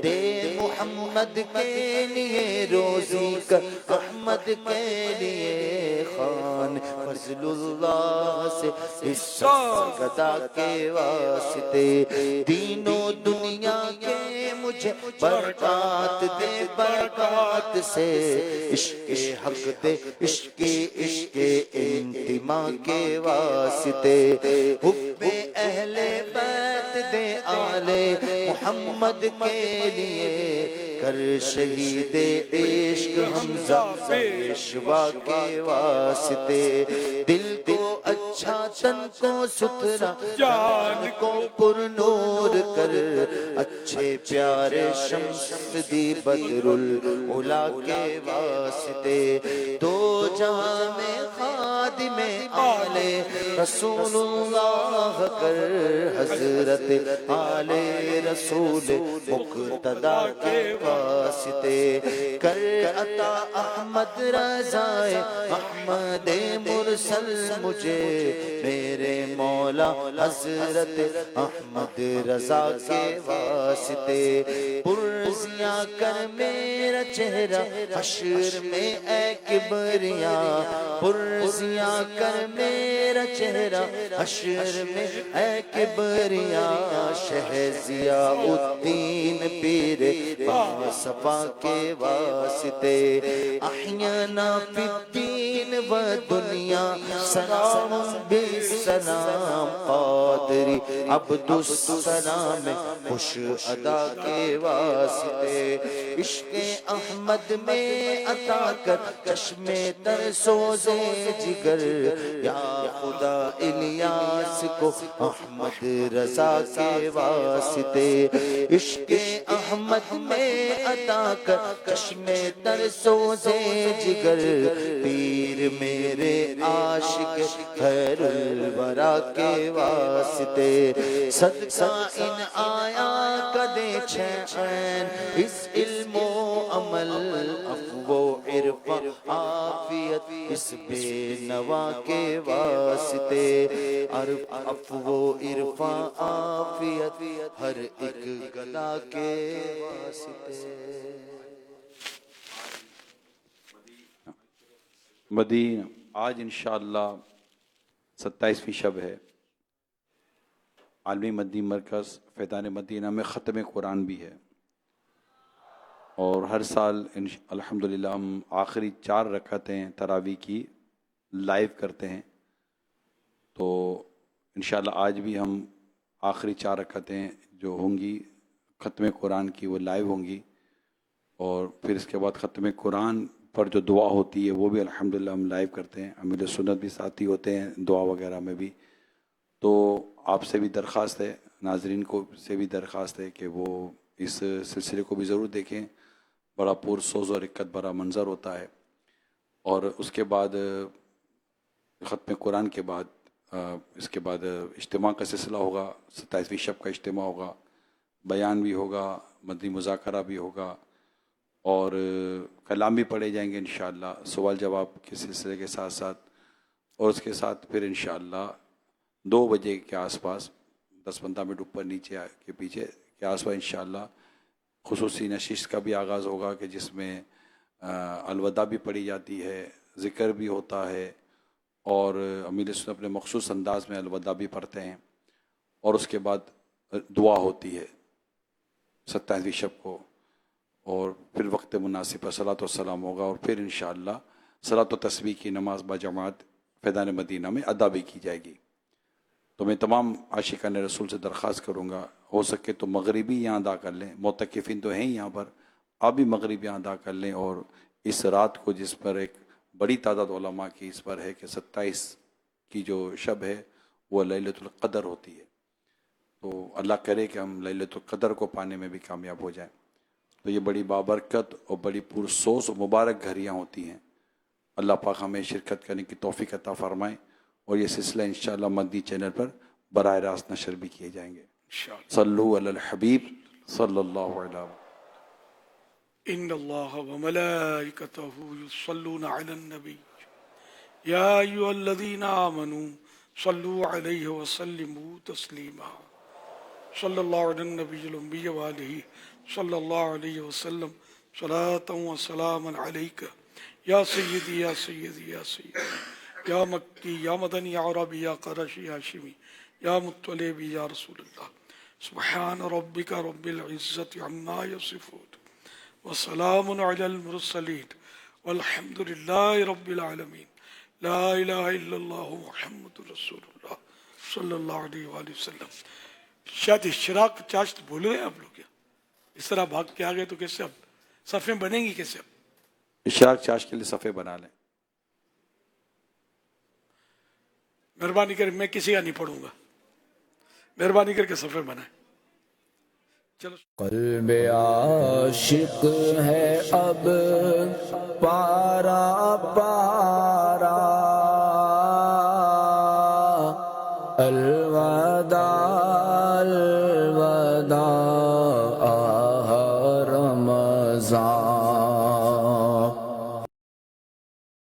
दे मोहम्मद के लिए रोजी कर अहमद के लिए खान फजलुल्लाह से इस गदा के वास्ते दीनों दुनिया के मुझे बरकत दे बरकत से इश्क़े हक दे इश्क़े इंतिमा के वास्ते हुब्बे अहले बैत दे आले मोहम्मद के लिए कर शहीद इश्क हमजा पेशवा के वास्ते दिल को अच्छा तन को सुथरा जान को पुरनूर कर अच्छे प्यारे शम्स दी बदरुल उला के वास्ते दो जहां में खादिमे आले रसूलुल्लाह कर हजरत आले रसूल मुक्तदा के वास्ते कर अता अहमद रज़ाए अहमद मुरसल मुझे मेरे मौला हजरत अहमद रज़ा के वास्ते पुरज़िया कर मेरा चेहरा हश्र में ए किबरिया पुरज़िया कर मेरा चेहरा हश्र में ए किबरिया शहजिया उद्दीन पीर सफा के वास्ते अहयाना फिद्दीन व दुनिया सलाम बिसलाम कादरी अब्दुस्सलाम खुश अदा के वास्ते इश्क़े अहमद में अता कर चश्मे तर सोज़े जिगर या खुदा इलियास को अहमद रज़ा के वास्ते इश्क़े अहमद में अता कर चश्मे तर सोज़े जिगर पीर मेरे आशिक खैरुल वरा के वास्ते सदका इन आया कदे चैन इस इल्मो अमल अफ़्वो इरफा आफियत इस बेनवा के वास्ते अफ़्वो इरफा आफियत हर एक गदा के वास्ते। मदीना आज इंशाअल्लाह 27वीं शब है। आलमी मदनी मरकज़ फैज़ान मदीना में ख़त्म कुरान भी है और हर साल अल्हम्दुलिल्लाह हम आखिरी 4 रकातें तरावी की लाइव करते हैं। तो इंशाअल्लाह आज भी हम आखिरी 4 रकातें जो होंगी ख़त्म कुरान की वो लाइव होंगी और फिर इसके बाद ख़त्म कुरान पर जो दुआ होती है वो भी अल्हम्दुलिल्लाह हम लाइव करते हैं। अमीर सुन्नत भी साथी होते हैं दुआ वगैरह में भी। तो आपसे भी दरख्वास्त है, नाजरीन को से भी दरख्वास्त है कि वो इस सिलसिले को भी ज़रूर देखें। बड़ा पुरसोज़ और इक्कत भरा मंज़र होता है। और उसके बाद ख़त्म कुरान के बाद इसके बाद इज्तिमा का सिलसिला होगा, 27वीं शब का इज्तिमा होगा, बयान भी होगा, मदनी मुज़ाकरा भी होगा और कलाम भी पढ़े जाएंगे इंशाअल्लाह सवाल जवाब के सिलसिले के साथ साथ। और उसके साथ फिर इंशाअल्लाह 2 बजे के आसपास 10-15 मिनट ऊपर नीचे के पीछे के आसपास इंशाअल्लाह खुसूसी नशिस्त का भी आगाज़ होगा कि जिसमें अलविदा भी पढ़ी जाती है, ज़िक्र भी होता है और अमीर सुन्नत अपने मखसूस अंदाज में अलविदा भी पढ़ते हैं और उसके बाद दुआ होती है 27वीं शब को और फिर वक्त मुनासिब पर सलात व सलाम होगा और फिर इंशाअल्लाह सलात व तस्बीह की नमाज बजमात फैज़ान मदीना में अदा भी की जाएगी। तो मैं तमाम आशिकान रसूल से दरख्वास्त करूँगा हो सके तो मगरिबी यहाँ अदा कर लें, मोतकिफ़िन तो हैं ही यहाँ पर, आप भी मगरिब यहाँ अदा कर लें। और इस रात को जिस पर एक बड़ी तादाद उलमा की इस पर है कि 27 की जो शब है वह लैलतुल क़द्र होती है। तो अल्लाह करे कि हम लैलतुल क़द्र को पाने में भी कामयाब हो जाएं। तो ये बड़ी बाबरकत और बड़ी पुरसोस मुबारक घड़ियाँ होती हैं। अल्लाह पाक हमें शिरकत करने की तौफीक अता फरमाए और ये सिलसिला इंशाअल्लाह मदनी चैनल पर बराह रास्त नशर भी किए जाएंगे। सल्लु अलल हबीब सल्लल्लाहु अलैहि वसल्लम। इन्नल्लाह व मलाइकतहु युसल्लूना अलन नबी या अय्युहल्लज़ीना आमनू सल्लु अलैहि व सल्लिमू तस्लीमा सल्लल्लाहु अलैहि नबील उम्मी व आलिहि सल्लल्लाहु अलैहि वसल्लम सलातन व सलामन अलैका या सय्यदी या सय्यदी या सय्यदी या मक्की या मदनी या अरबी या क़ुरैशी या हाशिमी या मुत्तलिबी या रसूलल्लाह। सुब्हान रब्बिका रब्बिल इज़्ज़ति अम्मा यसिफून व सलामुन अलल मुरसलीन वल्हम्दुलिल्लाहि रब्बिल आलमीन। ला इलाहा इल्लल्लाह मुहम्मदुर रसूलुल्लाह सल्लल्लाहु अलैहि वसल्लम। शायद इशराक चाश्त भूल गए आप लोग क्या? इस तरह भाग के आ गए तो कैसे अब सफ़ें बनेंगी कैसे? अब इशराक चाश के लिए सफ़े बना लें। मेहरबानी कर, मैं किसी का नहीं पढ़ूंगा, मेहरबानी करके सफ़े बनाए। चलो क़ल्बे आशिक है अब पारा पारा अलवदा अलवदा